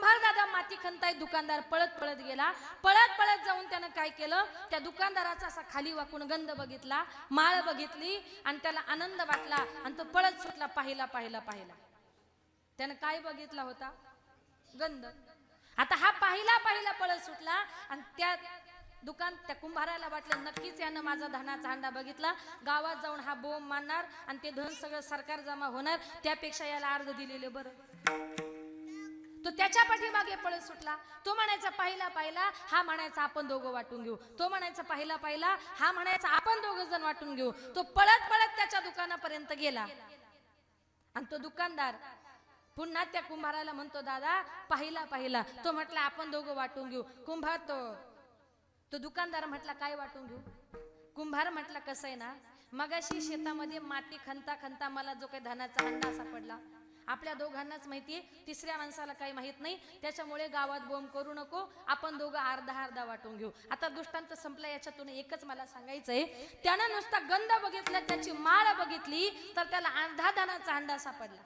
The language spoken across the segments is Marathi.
कुंभार दादा माती खणताय, दुकानदार पळत पळत गेला. पळत पळत जाऊन त्यानं काय केलं, त्या दुकानदाराचा असा खाली वाकून गंध बघितला, माळ बघितली आणि त्याला आनंद वाटला आणि तो पळत सुटला. पाहिला पाहिला पाहिला त्यानं काय बघितला होता, गंध. आता हा पाहिला पाहिला पळत सुटला आणि त्या कुंभाराला वाटलं नक्कीच यानं माझा धनाचा हांडा बघितला, गावात जाऊन हा बोंब मारणार आणि ते धन सगळं सरकार जमा होणार, त्यापेक्षा याला अर्ध दिलेले बरं. तो त्याच्या पाठीमागे पळत सुटला. तो म्हणायचा पाहिला पाहिला, हा म्हणायचा आपण दोघं वाटून घेऊ. तो म्हणायचा पाहिला पाहिला, हा म्हणायचा आपण दोघं जण वाटून घेऊ. तो पळत पळत त्याच्या दुकानापर्यंत गेला आणि तो दुकानदार पुन्हा त्या कुंभाराला म्हणतो दादा पाहिला पाहिला. तो म्हटला आपण दोघं वाटून घेऊ. कुंभार तो दुकानदार म्हटला काय वाटून घेऊ. कुंभार म्हटला कसं आहे ना, मगाशी शेतामध्ये माती खणता खणता मला जो काही धनाचा हंडा सापडला, आपल्या दोघांनाच माहितीये, तिसऱ्या माणसाला काही माहित नाही, त्याच्यामुळे गावात बोंब करू नको, आपण दोघं अर्धा अर्धा वाटून घेऊ. आता दृष्टांत संपला. याच्यातून एकच मला सांगायचंय, त्यानं नुसता गंध बघितला, त्याची माळ बघितली तर त्याला अर्धा धनाचा हंडा सापडला,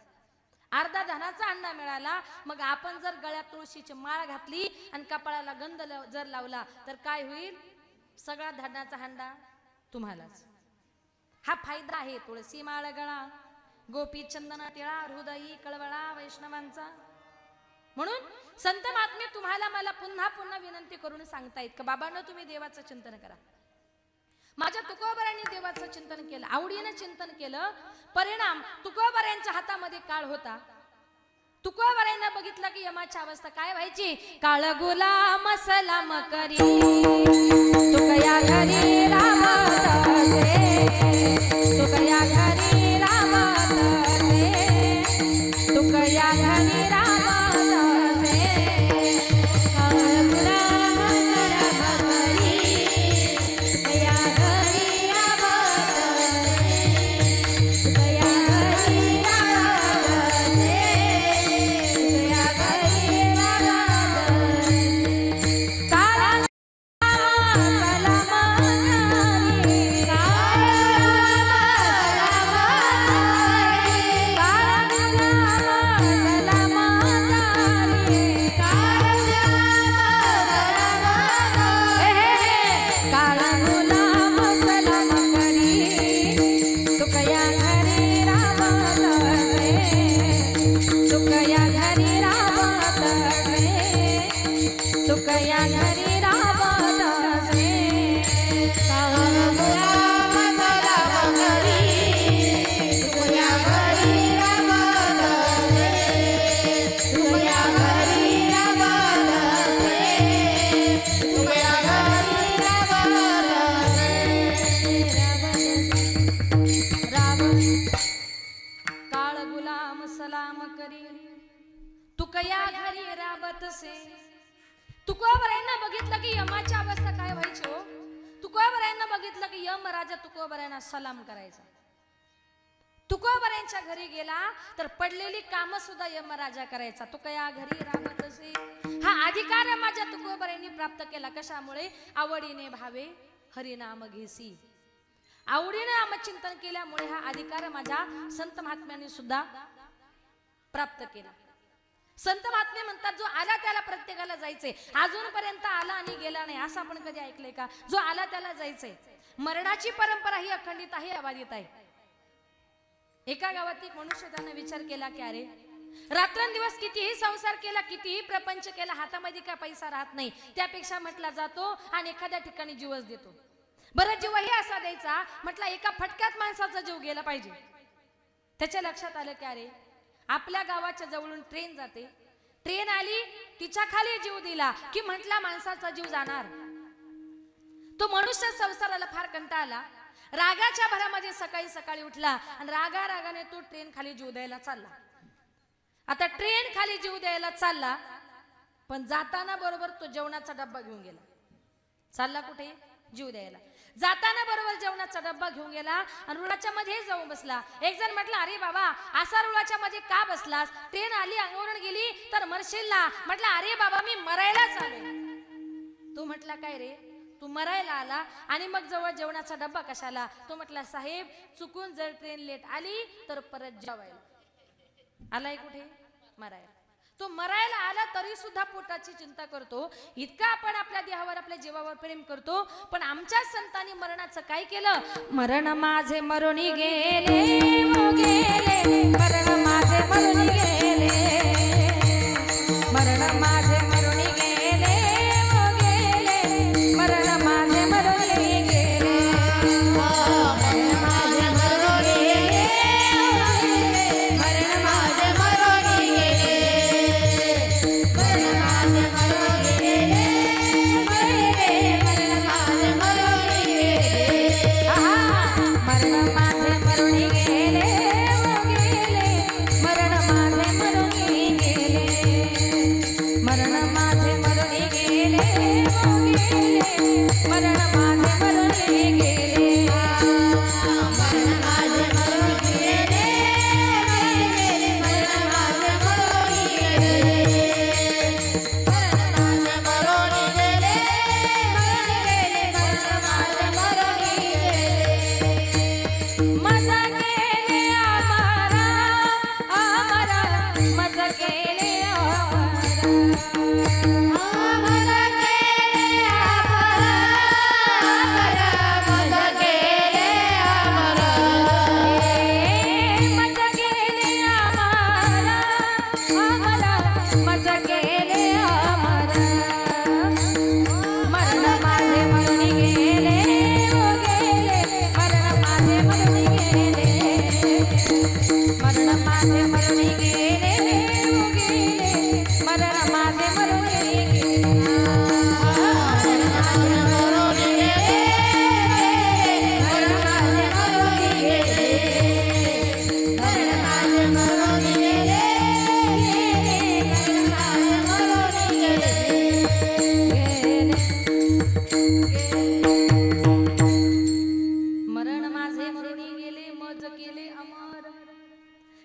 अर्धा धनाचा अंडा मिळाला. मग आपण जर गळ्यात तुळशीची माळ घातली आणि कपाळाला गंध जर लावला तर काय होईल, सगळा धनाचा हंडा तुम्हालाच. हा फायदा आहे. तुळशी माळ गळा, गोपी चंदन टिळा, हृदयी कळवळा वैष्णवांचा. म्हणून संत महात्मे तुम्हाला मला पुन्हा पुन्हा विनंती करून सांगतायत की बाबांनो तुम्ही देवाचं चिंतन करा. माझ्या तुकोबारांनी देवाचं चिंतन केलं, आवडीनं चिंतन केलं. परिणाम तुकोबारांच्या हातामध्ये काळ होता. तुकोबारांना बघितलं की यमाची अवस्था काय व्हायची, काळ गुलाम सलाम करी तुकया घरी राम तसे, तुकया घरी राम तसे, तुकया घरी राम तसे, काळ गुलाम सलाम करी तुकया घरी राबत से. तुकोबारांना बघितलं की यमाची अवस्था काय व्हायची हो. तुकोबारांना बघितलं की यम राजा तुकोबारांना सलाम करायचा. तुकोबारांच्या घरी गेला तर पडलेली काम सुद्धा यमराजा करायचा. तुकया घरी राबत से. हा अधिकार माझ्या तुकोबारांनी प्राप्त केला. कशामुळे, आवडीने भावे हरिनाम घेसी. आवडीने नामचिंतन केल्यामुळे हा अधिकार माझ्या संत महात्म्यांनी सुद्धा प्राप्त केला. संत महात्मे म्हणतात जो आला त्याला प्रत्येकाला जायचंय. अजूनपर्यंत आला आणि गेला नाही असं आपण कधी ऐकलंय का. जो आला त्याला जायचंय. मरणाची परंपरा ही अखंडित आहे, अबाधित आहे. एका गावात एक मनुष्य त्याने विचार केला की अरे रात्रंदिवस कितीही संसार केला, कितीही प्रपंच केला, हातामध्ये काय पैसा राहत नाही, त्यापेक्षा म्हटला जातो आणि एखाद्या ठिकाणी जीवच देतो. बरं जीवही असा द्यायचा म्हटला एका फटक्यात माणसाचा जीव गेला पाहिजे. त्याच्या लक्षात आलं की अरे आपल्या गावाच्या जवळून ट्रेन जाते, ट्रेन आली तिच्या खाली जीव दिला की म्हटला माणसाचा जीव जाणार. तो मनुष्य संसाराला फार कंटाळा आला. रागाच्या भरामध्ये सकाळी सकाळी उठला आणि रागाने तो ट्रेन खाली जीव द्यायला चालला. आता ट्रेन खाली जीव द्यायला चालला, पण जाताना बरोबर तो जेवणाचा डब्बा घेऊन गेला. चालला कुठे, जीव द्यायला. जाताना बरोबर जेवणाचा डब्बा घेऊन गेला आणि रुळाच्या मध्ये जाऊन बसला. एक जण म्हटलं अरे बाबा असा रुळाच्या मध्ये का बसलास, ट्रेन आली अंगावरून गेली तर मरशील ना. म्हटलं अरे बाबा मी मरायलाच आलोय. तू म्हटला काय रे, तू मरायला आला आणि मग जवळ जेवणाचा डब्बा कशाला. तो म्हटला साहेब चुकून जर ट्रेन लेट आली तर परत जेवायला. आलाय कुठे, मरायला. तो मरायला आला तरी सुद्धा पोटाची चिंता करतो. इतका आपण आपल्या देहावर आपल्या जीवावर प्रेम करतो. पण आमच्या संतांनी मरणाचं काय केलं? मरण माझे मरुनी गेले वो गेले, मरण माझे मरुनी गेले, मरण माझे मरुनी गेले वो गेले, मरण माझे मरुनी गेले, मरण माझे मरुनी गेले, मरण माझे मरुनी गेले,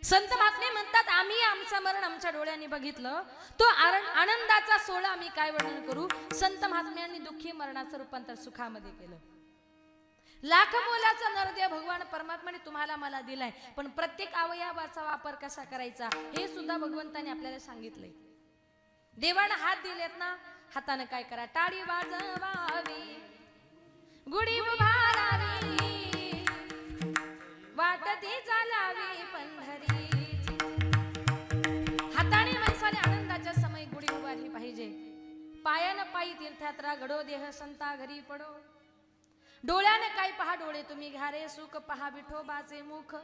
संत महात्मे म्हणतात आम्ही आमचं मरण आमच्या डोळ्यांनी बघितलं. तो आनंदाचा सोहळा आम्ही काय वर्णन करू. संत महात्म्यांनी दुःखी मरणाचं रूपांतर सुखामध्ये केलं. लाख मोलाचा नरदेव भगवान परमात्म्याने तुम्हाला मला दिलाय, पण प्रत्येक अवयवाचा वापर कसा करायचा हे सुद्धा भगवंताने आपल्याला सांगितलंय. देवानं हात दिलेत ना, हाताने काय करा. टाळी वाजवावी, गुढी उभारावी, वाटती चालावी पंढरीची. हाताने माणसाने आनंदाच्या समय गुढी उभारली पाहिजे. पायानं पायी तीर्थयात्रा घडो, देह संता घरी पडो. डोळ्याने काय पहा, डोळे तुम्ही घ्या रे सुख पहा विठोबाचे मुख.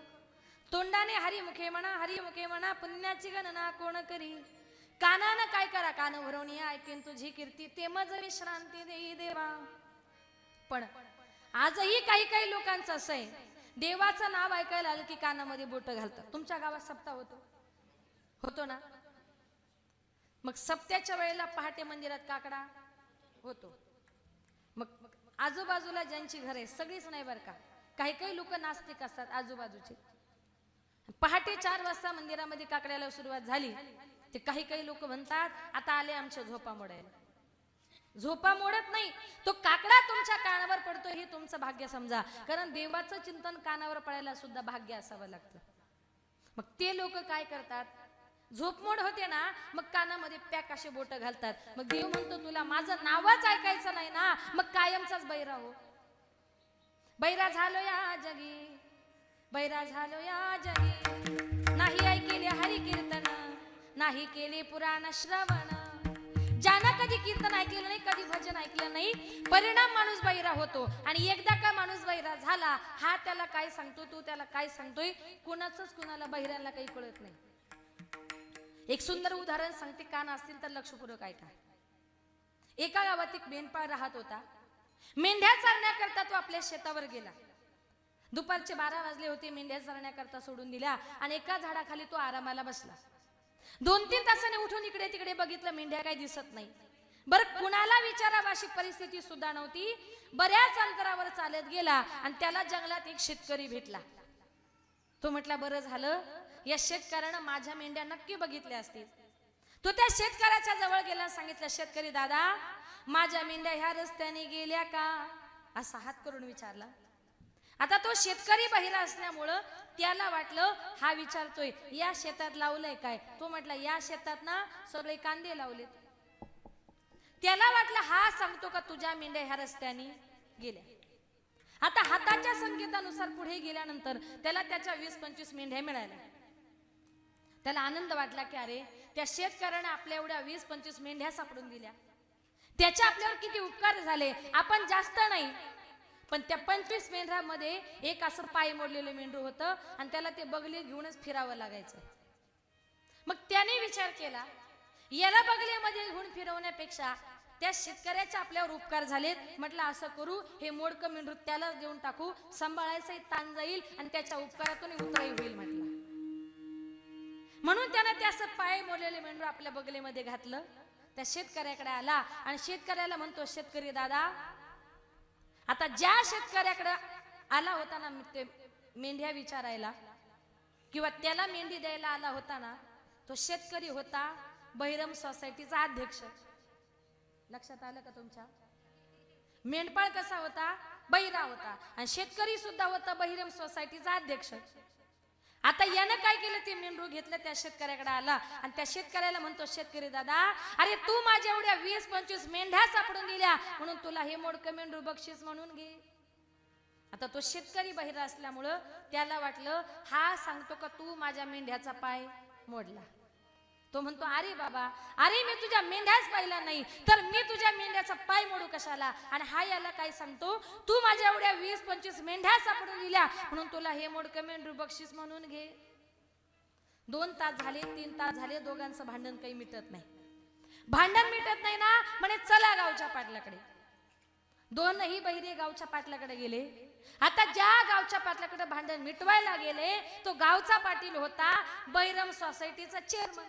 तोंडाने हरिमुखे म्हणा, हरिमुखे म्हणा, पुण्याची गणना कोण करी. कानानं काय करा, कान भरवणी ऐकेन तुझी कीर्ती, ते मज विश्रांती देई देवा. पण आजही काही काही लोकांचं असं आहे, देवाचं नाव ऐकायला आलं की कानामध्ये बोट घालतात. तुमच्या गावात सप्ताह होतो ना? मग सप्त्याच्या वेळेला पहाटे मंदिरात काकडा होतो. मग आजूबाजूला ज्यांची घर आहे सगळीच नाही बरं का, काही काही लोक नास्तिक असतात आजूबाजूचे. पहाटे 4 वाजता मंदिरामध्ये काकड्याला सुरुवात झाली ते काही काही लोक म्हणतात आता आले आमच्या झोपा मोडायला. झोपा मोडत नाही, तो काकडा तुमच्या कानावर पडतो हे तुमचं भाग्य समजा. कारण देवाचं चिंतन कानावर पडायला सुद्धा भाग्य असावं लागतं. मग ते लोक काय करतात, झोपमोड होते ना, मग कानामध्ये पॅक असे बोट घालतात. मग देव म्हणतो तुला माझं नावच ऐकायचं नाही ना, मग कायमचाच बैरा हो. बैरा झालो या जगी, बैरा झालो या जगी. नाही ऐकेले हरी कीर्तन, नाही केले पुराण श्रवण. ज्यानं कधी कीर्तन ऐकलेलं नाही, कधी भजन ऐकलं नाही, परिणाम माणूस बैरा होतो. आणि एकदा का माणूस बैरा झाला, हा त्याला काय सांगतो, तू त्याला काय सांगतोय, कुणाचंच कुणाला बैऱ्याला काही कळत नाही. एक सुंदर उदाहरण सांगते, कान असतील तर लक्षपूर्वक ऐका. एका गावात एक मेंढपाळ राहत होता. मेंढ्या चारण्याकरता तो आपल्या शेतावर गेला. दुपारचे 12 वाजले होते. मेंढ्या चारण्याकरता सोडून दिल्या आणि एका झाडाखाली तो आरामाला बसला. 2-3 तासाने उठून इकडे तिकडे बघितलं, मेंढ्या काही दिसत नाही. बरं कुणाला विचारावं अशी परिस्थिती सुद्धा नव्हती. बऱ्याच अंतरावर चालत गेला आणि त्याला जंगलात एक शेतकरी भेटला. तो म्हटला बरं झालं, या शेतकऱ्यानं माझ्या मेंढ्या नक्की बघितल्या असतील. तो त्या शेतकऱ्याच्या जवळ गेला, सांगितलं शेतकरी दादा माझ्या मेंढ्या ह्या रस्त्याने गेल्या का, असा हात करून विचारला. आता तो शेतकरी बहिरा असल्यामुळं त्याला वाटलं हा विचारतोय या शेतात लावलंय काय, तो म्हटला या शेतात ना सगळे कांदे लावलेत. त्याला वाटलं हा सांगतो का तुझ्या मेंढ्या ह्या रस्त्याने गेल्या. आता हाताच्या संकेतानुसार पुढे गेल्यानंतर त्याला त्याच्या 20-25 मेंढ्या मिळाल्या. त्याला आनंद वाटला की अरे त्या शेतकऱ्याने आपल्या एवढ्या 20-25 मेंढ्या सापडून दिल्या, त्याचे आपल्यावर किती उपकार झाले. आपण जास्त नाही पण त्या 25 मेंढ्यामध्ये एक असं पाय मोडलेलं मेंढरू होतं आणि त्याला ते बगले घेऊनच फिरावं लागायचं. मग त्याने विचार केला याला बगलेमध्ये घेऊन फिरवण्यापेक्षा त्या शेतकऱ्याचे आपल्यावर उपकार झालेत, म्हटलं असं करू हे मोडकं मेंढरू त्यालाच देऊन टाकू, सांभाळायचं ताण जाईल आणि त्याच्या उपकारातून उतराई होईल म्हटलं. म्हणून त्याने ते असं पाय मोडलेले मेंढरू आपल्या बगलेमध्ये घातलं. त्या शेतकऱ्याकडे आला आणि शेतकऱ्याला म्हणतो शेतकरी दादा, आता ज्या शेतकऱ्याकडे आला होता ना ते मेंढ्या विचारायला किंवा त्याला मेंढी द्यायला आला होता ना, तो शेतकरी होता बहिरम सोसायटीचा अध्यक्ष. लक्षात आलं का तुमच्या? मेंढपाळ कसा होता? बहिरा होता आणि शेतकरी सुद्धा होता बहिरम सोसायटीचा अध्यक्ष. आता यानं काय केलं, ते मेंढरू घेतलं, त्या शेतकऱ्याकडे आला आणि त्या शेतकऱ्याला म्हणतो शेतकरी दादा, अरे तू माझ्या एवढ्या 20-25 मेंढ्या सापडून दिल्या म्हणून तुला हे मोडकं मेंढरू बक्षीस म्हणून घे. आता तो शेतकरी बहिरा असल्यामुळं त्याला वाटलं हा सांगतो का तू माझ्या मेंढ्याचा पाय मोडला. तो म्हणतो अरे बाबा, अरे मी तुझ्या मेंढ्याच पाहिला नाही तर मी तुझ्या मेंढ्याचा पाय मोडू कशाला. आणि हा याला काय सांगतो, तू माझ्या एवढ्या 20-25 मेंढ्या सापडून दिल्या म्हणून तुला हे मोडकं मेंढरू बक्षीस म्हणून घे. 2 तास झाले, 3 तास झाले, दोघांचं भांडण काही मिटत नाही. भांडण मिटत नाही ना, म्हणे चला गावच्या पाटलाकडे. दोनही बहिरे गावच्या पाटलाकडे गेले. आता ज्या गावच्या पाटलाकडे भांडण मिटवायला गेले तो गावचा पाटील होता बहिरम सोसायटीचा चेअरमन,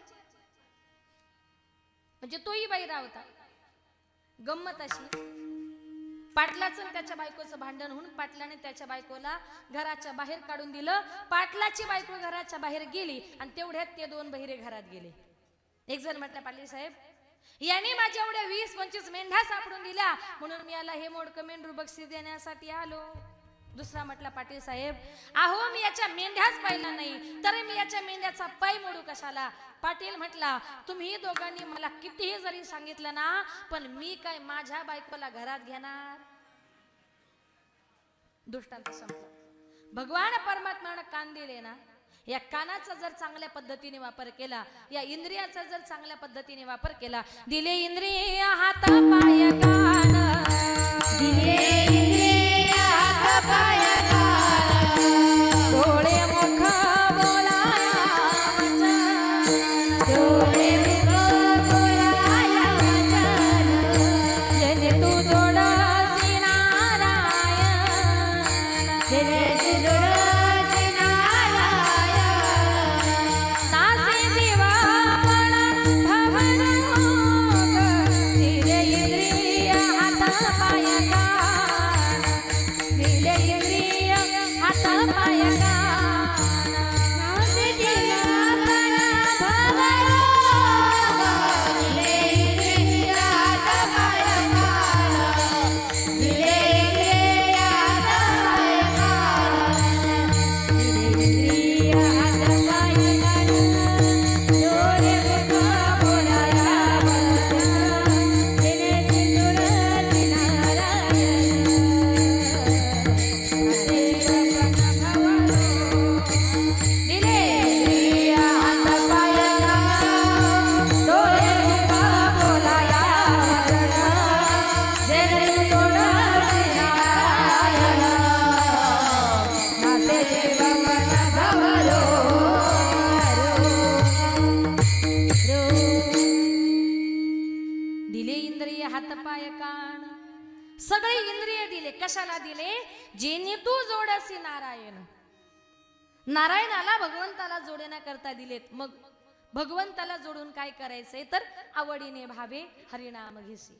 म्हणजे तोही बहिरा होता. गंमत अशी, पाटलाचं त्याच्या बायकोचं भांडण होऊन पाटलाने त्याच्या बायकोला घराच्या बाहेर काढून दिलं. पाटलाची बायको घराच्या बाहेर गेली आणि तेवढ्यात ते 2 बहिरे घरात गेले. एक जण म्हटलं पाटील साहेब, याने माझ्या एवढ्या 20-25 मेंढ्या सापडून दिल्या म्हणून मी याला हे मोडकं मेंढरू बक्षीस देण्यासाठी आलो. दुसरा म्हटला पाटील साहेब, अहो मी याच्या मेंढ्याच पाहिला नाही तर मी याच्या मेंढ्याचा पाय मोडू कशाला. पाटील म्हटला तुम्ही दोघांनी मला कितीही जरी सांगितलं ना पण मी काय माझ्या बायकोला घरात घेणार. दृष्टांत संपला. भगवान परमात्म्याने कान दिले ना, या कानाचा जर चांगल्या पद्धतीने वापर केला, या इंद्रियाचा जर चांगल्या पद्धतीने वापर केला, दिले इंद्रिय हात पाय कान, दिले इंद्रिय हात पाय कान, डोळे मुख बोलाया वचन, डोळे मुख बोलाया वचन, जेणे तू जोडसी नारायण, जेणे तू जोडसी नारायण, तासे जीवा पण भवरोग, दिले इंद्रिय हात पाय कान, दिले इंद्रिय हात पाय कान, तासे जीवा पण भवरोग, दिले इंद्रिय हात पाय कान, दिले इंद्रिय हात पाय कान, दिले इंद्रिय हात पाय कान, डोळे मुख बोलाया वचन, जेणे तुळसी नारायण, तासे जीवा पण भवरोग, दिले इंद्रिय हात पाय कान, डोळे मुख बोलाया वचन, जेणे तुळसी नारायण, तासे जीवा पण भवरोग. दिले इंद्रिय हात पाय कान, सगळे इंद्रिय दिले. कशाला दिले? जेणे तू जोडसी नारायण. नारायणाला भगवंताला जोडण्याकरता दिलेत. मग भगवंताला जोडून काय करायचंय तर आवडीने भावे हरिनाम घेसी.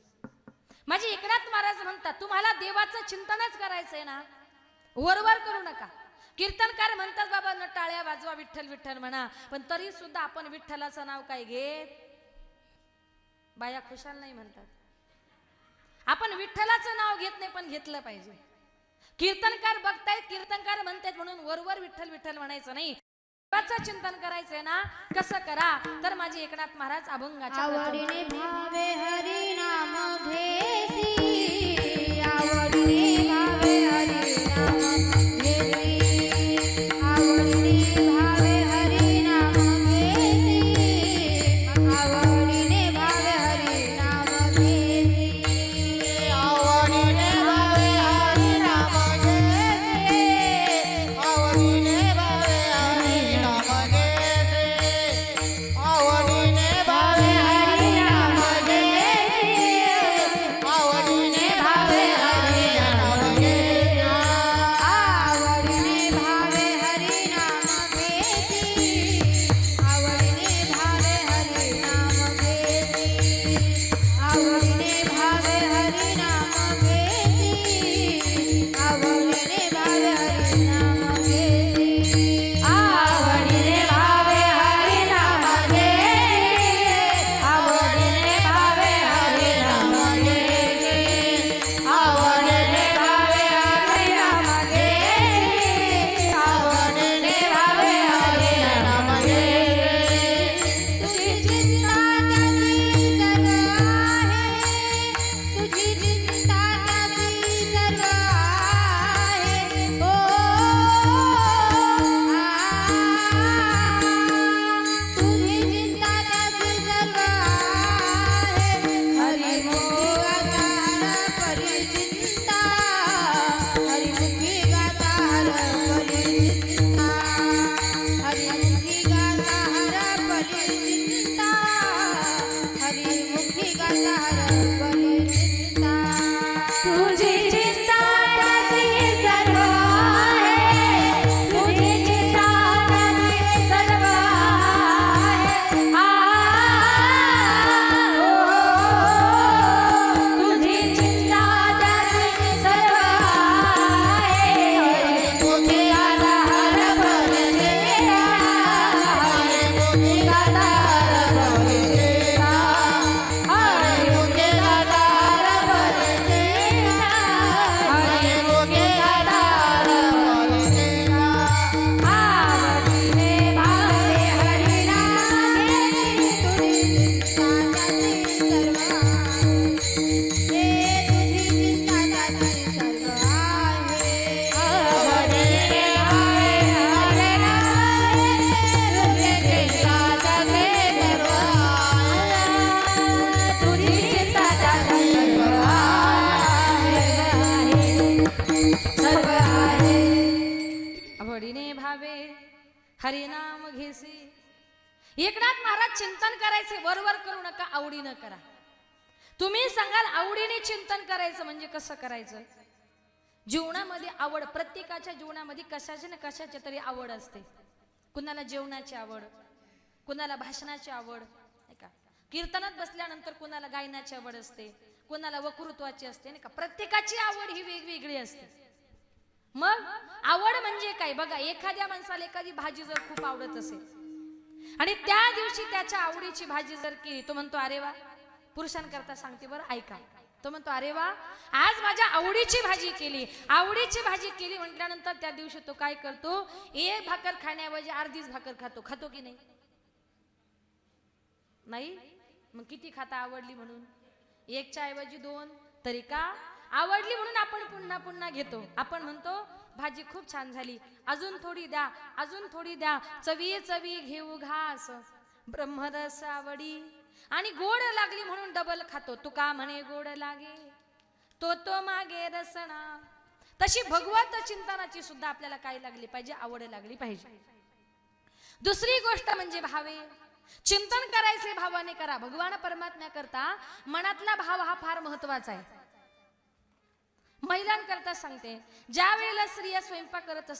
माझे एकनाथ महाराज म्हणतात तुम्हाला देवाचं चिंतनच करायचंय ना, वरवर करू नका. कीर्तनकार म्हणतात बाबा न टाळ्या वाजवा विठ्ठल विठ्ठल म्हणा, पण तरी सुद्धा आपण विठ्ठलाचं नाव काय घेत, बाया खुशाल नाही म्हणतात. आपण विठ्ठलाचं नाव घेत नाही पण घेतलं पाहिजे. कीर्तनकार बघतायत, कीर्तनकार म्हणतायत म्हणून वरवर विठ्ठल विठ्ठल म्हणायचं नाही. देवाचं चिंतन करायचंय ना, कसं करा तर माझे एकनाथ महाराज अभंगाच्या आवडीने भावे हरी नाम घेसी, आवडीने भावे हरी नाम घेसी, आवडीने भावे हरी नाम घेसी, आवडीने भावे हरी नाम घेसी, आवडीने भावे हरी नाम घेसी, आवडीने भावे हरी नाम घेसी, आवडीने भावे हरी नाम घेसी, आवडीने भावे हरी नाम घेसी, आवडीने भावे हरी नाम घेसी, आवडीने भावे हरी नाम घेसी, आवडीने भावे हरी नाम घेसी, आवडीने भावे हरी नाम घेसी, आवडीने भावे हरी नाम घेसी, आवडीने भावे हरी नाम घेसी, आवडीने भावे हरी नाम घेसी, आवडीने भावे हरी नाम घेसी, तुझी चिंता त्याची सर्व आहे, तुझी चिंता त्याची सर्व आहे, ओ तुझी चिंता त्याची सर्व आहे, हरिमुखी गाता हर परी चिंता, हरिमुखी गाता हर परी चिंता, हरिमुखी गाता हर परी चिंता, हरिमुखी गाता हर परी चिंता, तुझी चिंता त्याची सर्व आहे, तुझी चिंता त्याची सर्व आहे, तुझी चिंता त्याची सर्व आहे, हरिमुखी गाता हर परी चिंता, हरिमुखी गाता हर परी चिंता, हरिमुखी गाता हर परी चिंता, हरिमुखी गाता हर परी चिंता, आवडीने भावे हरी नाम घेसी, तुझी चिंता त्याची सर्व आहे, तुझी चिंता त्याची सर्व आहे, आवडीने भावे हरी नाम घेसी, तुझी चिंता त्याची सर्व आहे, तुझी चिंता त्याची सर्व आहे, सर्व आहे, आवडीने भावे हरिनाम घेसी. एकनाथ महाराज चिंतन करायचे, वरवर करू नका, आवडीनं करा. तुम्ही सांगाल आवडीने चिंतन करायचं म्हणजे कसं करायचं? जीवनामध्ये आवड, प्रत्येकाच्या जीवनामध्ये कशाची ना कशाची तरी आवड असते. कुणाला जेवणाची आवड, कुणाला भाषणाची आवड, नाही का? कीर्तनात बसल्यानंतर कुणाला गायनाची आवड असते, कुणाला वक्तृत्वाची असते, नाही का? प्रत्येकाची आवड ही वेगवेगळी असते. मग आवड म्हणजे काय बघा, एखाद्या माणसाला एखादी भाजी जर खूप आवडत असेल आणि त्या दिवशी त्याच्या आवडीची भाजी जर केली, तो म्हणतो अरे वा, पुरुषांकरता सांगते बरं ऐका, तो म्हणतो अरे वा, आज माझ्या आवडीची भाजी केली. आवडीची भाजी केली म्हटल्यानंतर त्या दिवशी तो काय करतो, एक भाकर खाण्याऐवजी अर्धीच भाकर खातो. खातो की नाही? नाही? मग किती खाता आवडली म्हणून? एकच्या ऐवजी दोन तरी का? आवडली म्हणून आपण पुन्हा पुन्हा घेतो. आपण म्हणतो भाजी खूप छान झाली, अजून थोडी द्या, अजून थोडी द्या, चवी चवी घेऊ घास, ब्रह्मरस आवडी, आणि गोड लागली म्हणून डबल खातो. तुका म्हणे गोड लागे तो मागे रसना. तशी भगवत चिंतनाची सुद्धा आपल्याला काय लागली पाहिजे? आवड लागली पाहिजे. दुसरी गोष्ट म्हणजे भावे. चिंतन करायचे भावाने करा. भगवान परमात्म्या करता मनातला भाव हा फार महत्वाचा आहे. महिलांकरता सांगते, ज्या वेळेला स्त्रिया स्वयंपाक करत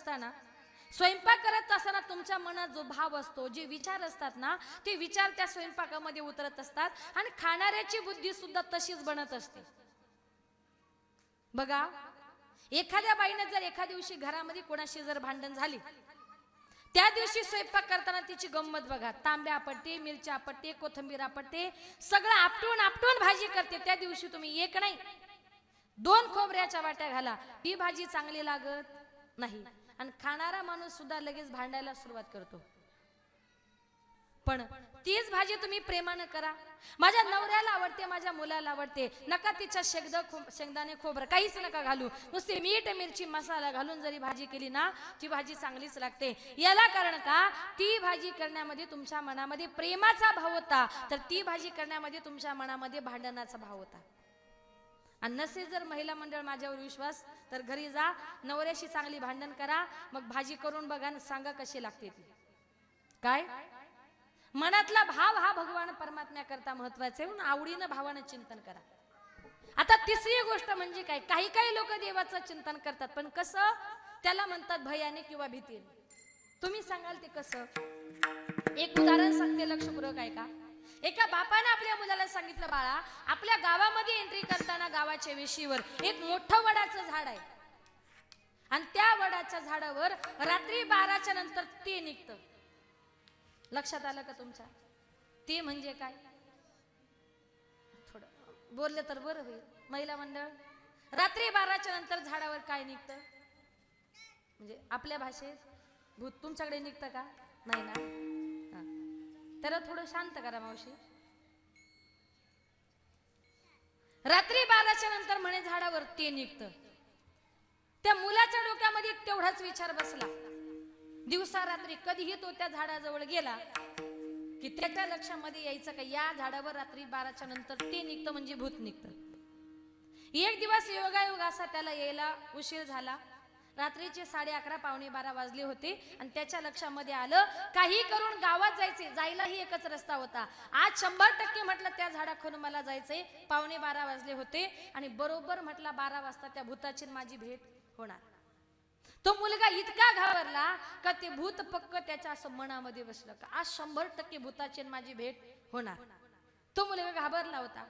असताना तुमच्या मनात जो भाव असतो, जे विचार असतात ना, ते विचार त्या स्वयंपाकामध्ये उतरत असतात आणि खाणाऱ्याची बुद्धी सुद्धा तशीच बनत असते. बघा, एखाद्या बाईने जर एखाद्या दिवशी घरामध्ये कोणाशी जर भांडण झाली, त्या दिवशी स्वयंपाक करताना तिची गंमत बघा. तांब्या आपटते, मिरच्या आपटते, कोथिंबीर आपटते, सगळं आपटून आपटून भाजी करते. त्या दिवशी तुम्ही एक नाही 2 खोबऱ्याच्या वाट्या घाला, ही भाजी चांगली लागत नाही आणि खाणारा माणूस सुद्धा लगेच भांडायला सुरुवात करतो. पण तीच भाजी तुम्ही प्रेमानं करा. माझ्या नवऱ्याला आवडते, माझ्या मुलाला आवडते, नका तिच्या शेंगदाणे खोबरं काहीच नका घालू, नुसती मीठ मिरची मसाला घालून जरी भाजी केली ना ती भाजी चांगलीच लागते. याला कारण का, ती भाजी करण्यामध्ये तुमच्या मनामध्ये प्रेमाचा भाव होता, तर ती भाजी करण्यामध्ये तुमच्या मनामध्ये भांडणाचा भाव होता. आणि नसेल जर महिला मंडळ माझ्यावर विश्वास, तर घरी जा, नवऱ्याशी चांगली भांडण करा, मग भाजी करून बघा आणि सांगा कशी लागते ती. काय मनातला भाव हा भगवान परमात्म्या करता महत्वाचे, म्हणून आवडीनं भावानं चिंतन करा. आता तिसरी गोष्ट म्हणजे काय, काही काही लोक देवाचं चिंतन करतात, पण कसं, त्याला म्हणतात भयाने किंवा भीतीने. तुम्ही सांगाल ते कसं? एक उदाहरण सांगते, लक्षपूर्वक ऐका. एका बापाने आपल्या मुलाला सांगितलं, बाळा, आपल्या गावामध्ये एंट्री करताना गावाच्या वेशीवर एक मोठं वडाचं झाड आहे आणि त्या वडाच्या झाडावर रात्री 12च्या नंतर ते निघतं. लक्षात आलं का तुमच्या? ते म्हणजे काय? थोडं बोलले तर बरं होईल. महिला मंडळ, रात्री 12च्या नंतर झाडावर काय निघतं? म्हणजे आपल्या भाषेत भूत. तुमच्याकडे निघतं का? नाही ना? त्याला थोडं शांत करा मावशी. रात्री 12च्या नंतर म्हणे झाडावर ते निघतं. त्या मुलाच्या डोक्यामध्ये तेवढाच विचार बसला. दिवसा रात्री कधीही तो त्या झाडाजवळ गेला की त्याच्या लक्षामध्ये यायचं का या झाडावर रात्री 12च्या नंतर ते निघतं म्हणजे भूत निघतं. एक दिवस योगायोग असा त्याला यायला उशीर झाला. रात्रीचे 11:30 पावणे 12 वाजले होते आणि त्याच्या लक्षामध्ये आलं काही करून गावात जायचे. जायलाही एकच रस्ता होता. आज 100% म्हटलं त्या झाडाखालून मला जायचंय. पावणे 12 वाजले होते आणि बरोबर म्हटला 12 वाजता त्या भूताची माझी भेट होणार. तो मुलगा इतका घाबरला का ते भूत पक्क त्याच्या असं मनामध्ये बसलं का आज 100% भूताची माझी भेट होणार. तो मुलगा घाबरला होता.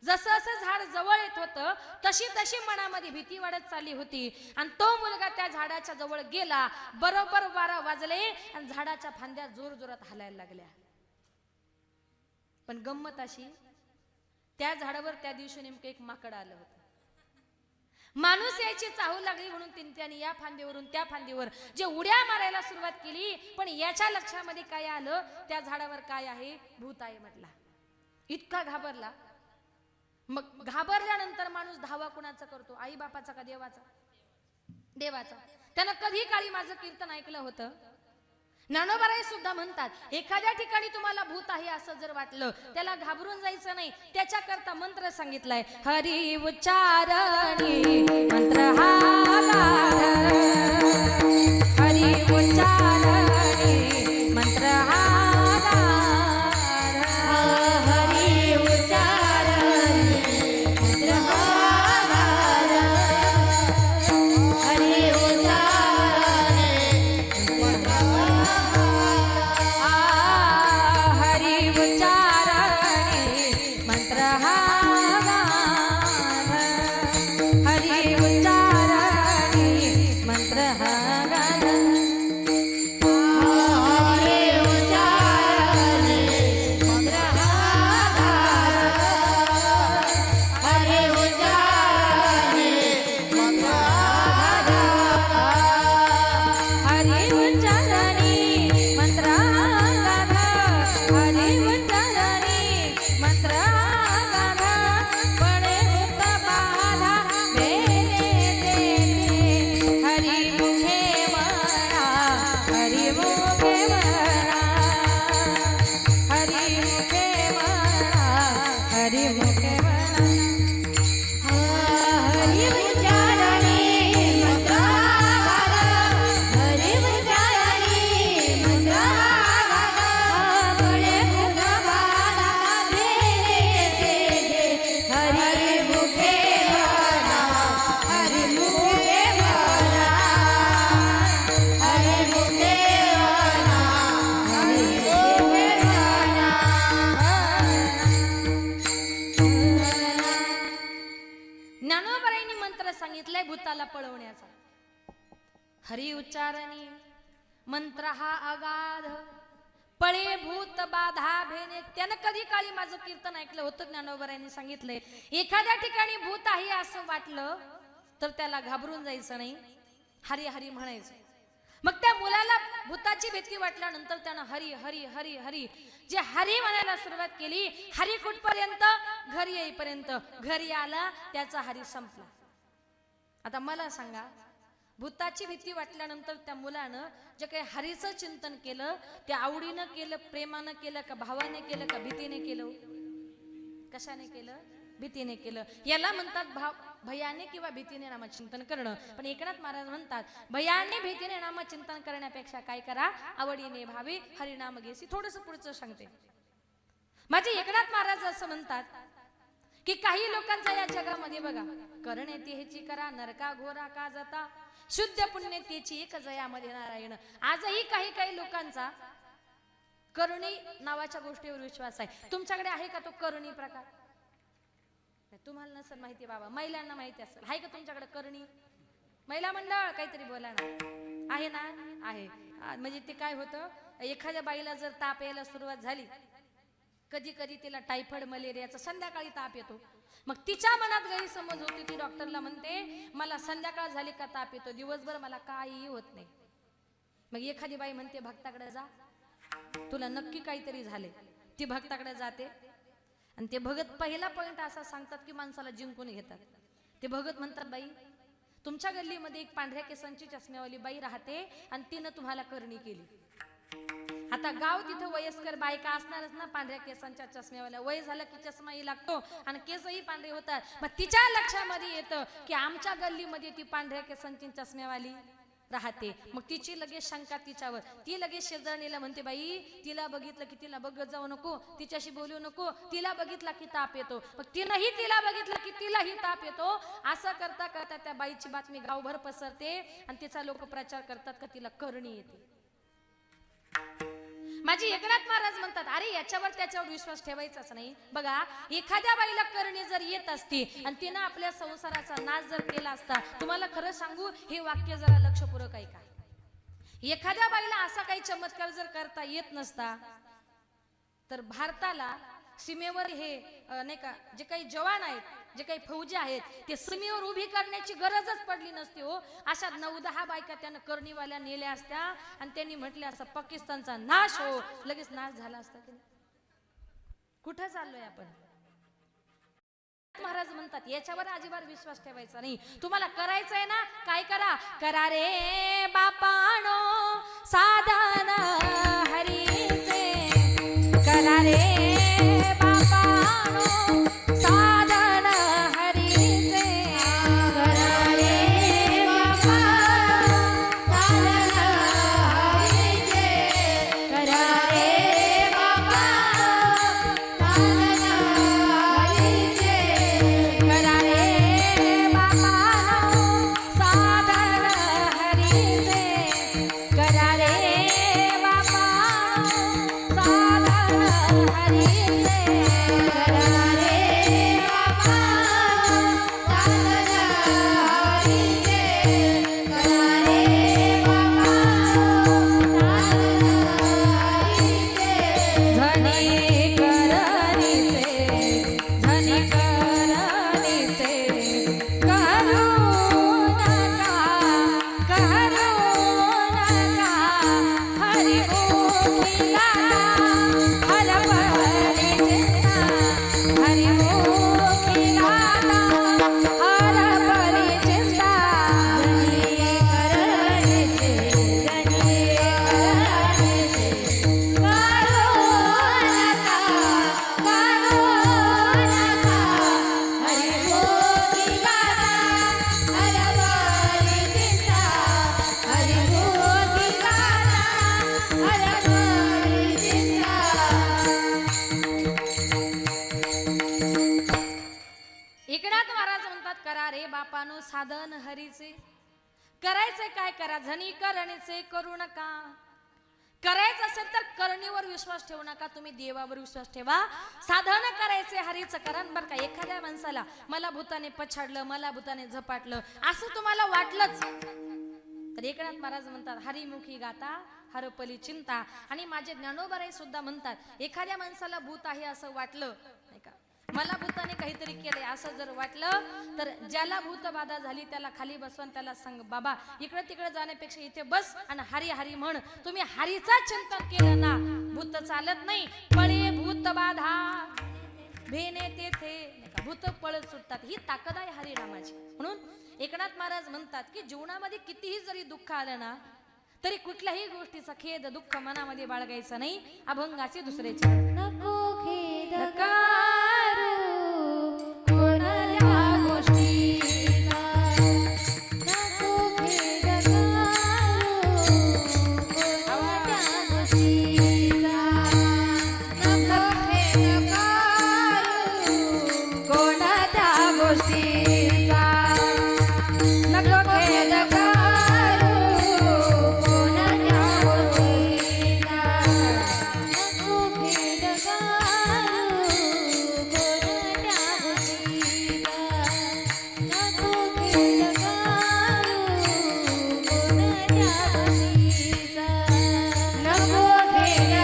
जसं असं झाड जवळ येत होतं तशी तशी मनामध्ये भीती वाढत चालली होती आणि तो मुलगा त्या झाडाच्या जवळ गेला. बरोबर 12 वाजले आणि झाडाच्या फांद्या जोर जोरात हलायला लागल्या. पण गंमत अशी, त्या झाडावर त्या दिवशी नेमकं एक माकड आलं होतं. माणूस यायची चाहू लागली म्हणून त्याने या फांदीवरून त्या फांदीवर जे उड्या मारायला सुरुवात केली. पण याच्या लक्षामध्ये काय आलं, त्या झाडावर काय आहे, भूत आहे म्हटला. इतका घाबरला. मग घाबरल्यानंतर माणूस धावा कुणाचा करतो, आई बापाचा का देवाचा? देवाचा. त्यानं कधी काळी माझं कीर्तन ऐकलं होतं. ज्ञानोबाराय सुद्धा म्हणतात एखाद्या ठिकाणी तुम्हाला भूत आहे असं जर वाटलं त्याला घाबरून जायचं नाही. त्याच्याकरता मंत्र सांगितलाय, हरी उच्चारणी मंत्र हा हरी उच्चारणी मंत्र हा हरी उच्चारणी मंत्र हरी भूताला पळवण्याचा. हरी उच्चारणी मंत्र हा अगाध पळे भूत बाधा भेने. त्यानं कधी काळी माझं कीर्तन ऐकलं होतं, ज्ञानोबरायांनी सांगितलंय, एखाद्या ठिकाणी भूत आहे असं वाटलं तर त्याला घाबरून जायचं नाही, हरी हरी म्हणायचं. मग त्या मुलाला भूताची भीती वाटल्यानंतर त्यानं हरी हरी हरी हरी जे हरी म्हणायला सुरुवात केली. हरी कुठपर्यंत? घरी येईपर्यंत. घरी आला, त्याचा हरी संपला. आता मला सांगा, भूताची भीती वाटल्यानंतर त्या मुलानं जे काही हरीचं चिंतन केलं ते आवडीनं केलं, प्रेमानं केलं, का भावाने केलं, का भीतीने केलं? कशाने केलं? भीतीने केलं. याला म्हणतात भयाने किंवा भीतीने नामचिंतन करणं. पण एकनाथ महाराज म्हणतात, भयाने भीतीने नामचिंतन करण्यापेक्षा काय करा, आवडीने भावे हरिनाम घेसी. थोडस पुढचं सांगते. माझे एकनाथ महाराज असं म्हणतात की काही लोकांचा या जगामध्ये बघा, करणे ह्याची करा, नरका घोरा का जाता, शुद्ध पुण्य त्याची एक जयामध्ये नारायण. आजही काही काही लोकांचा करणी नावाच्या गोष्टीवर विश्वास आहे. तुमच्याकडे आहे का तो करणी प्रकार? तुम्हाला नसेल माहिती बाबा, महिलांना माहिती असेल. आहे का तुमच्याकडे करणी? महिला मंडळ काहीतरी बोला ना. आहे ना? आहे. म्हणजे ते काय होतं, एखाद्या बाईला जर ताप यायला सुरुवात झाली, कधी कधी तिला टायफॉइड मलेरियाचा संध्याकाळी ताप येतो. मग तिच्या मनात गैरसमज होती, ती डॉक्टरला म्हणते मला संध्याकाळ झाली का ताप येतो, दिवसभर मला काहीही होत नाही. मग एखादी बाई म्हणते भक्ताकडे जा, तुला नक्की काहीतरी झाले. ती भक्ताकडे जाते आणि ते भगत पहिला पॉइंट असा सांगतात की माणसाला जिंकून घेतात. ते भगत म्हणतात, बाई तुमच्या गल्लीमध्ये एक पांढऱ्या केसांची चष्म्यावाली बाई राहते आणि तिनं तुम्हाला करणी केली. आता गाव तिथं वयस्कर बायका असणारच ना, पांढऱ्या केसांच्या चष्म्यावाल्या. वय झालं की चष्माही लागतो आणि केसही पांढरे होतात. मग तिच्या लक्षामध्ये येतं की आमच्या गल्लीमध्ये ती पांढऱ्या केसांची चष्म्यावाली राहते. मग तिची लगेच शंका तिच्यावर. ती लगेच शेजारणीला म्हणते, बाई तिला बघितलं की तिला बघत जाऊ नको, तिच्याशी बोलू नको, तिला बघितला की ताप येतो. मग तिनंही तिला बघितलं की तिलाही ताप येतो. असं करता करता त्या बाईची बातमी गावभर पसरते आणि तिचा लोक प्रचार करतात का तिला करणी येते. माझी एकनाथ महाराज म्हणतात, अरे याच्यावर त्याच्यावर विश्वास ठेवायचाच नाही. बघा, एखाद्या बाईला करणी जर येत असती आणि तिनं आपल्या संसाराचा नाश जर केला असता, तुम्हाला खरं सांगू, हे वाक्य जरा लक्षपूर्वक ऐका. एखाद्या बाईला असा काही चमत्कार जर करता येत नसता तर भारताला सीमेवर हे नाही का, जे काही जवान आहेत, जे काही फौजी आहेत, ते सीमेवर उभी करण्याची गरजच पडली नसती हो. अशा 9-10 बायका त्यानं करणीवाल्या नेल्या असत्या आणि त्यांनी म्हटले असं पाकिस्तानचा नाश हो, लगेच नाश झाला असता. कुठं चाललोय आपण? महाराज म्हणतात याच्यावर अजिबात विश्वास ठेवायचा नाही. तुम्हाला करायचंय ना, काय करा, करा रे बापानो साधन हरीचे, करा रे साधन हरीचे. करायचे काय करा, झनी करणीचे करू नका. करायचं असेल तर करणीवर विश्वास ठेवू नका, तुम्ही देवावर विश्वास ठेवा. साधन करायचे हरीचं करण. बरं का, एखाद्या माणसाला मला भूताने पछाडलं, मला भूताने झपाटलं असं तुम्हाला वाटलंच तर एकनाथ महाराज म्हणतात हरिमुखी गाता हरपली चिंता. आणि माझे ज्ञानोबाराय सुद्धा म्हणतात एखाद्या माणसाला भूत आहे असं वाटलं नाही का, मला भूताने काहीतरी केलंय असं जर वाटलं तर ज्याला भूत बाधा झाली त्याला खाली बसवून त्याला सांग बाबा इकडे तिकडे जाण्यापेक्षा इथे बस आणि हरी हरी म्हण. तुम्ही हरीचा चिंतन केलं ना भूत चालत नाही. पळे भूत बाधा भेने तेथे भूत पळत सुटतात. ही ताकद आहे हरिनामाची. म्हणून एकनाथ महाराज म्हणतात की जीवनामध्ये कितीही जरी दुःख आलं ना तरी कुठल्याही गोष्टीचा खेद दुःख मनामध्ये बाळगायचं नाही. अभंगाचे दुसरे चरण. नको खेद करू कोणत्या गोष्टीचा, नको खेद करू कोणत्या गोष्टीचा, नको खेद करू कोणत्या गोष्टीचा, नको खेद करू कोणत्या गोष्टीचा, नको खेद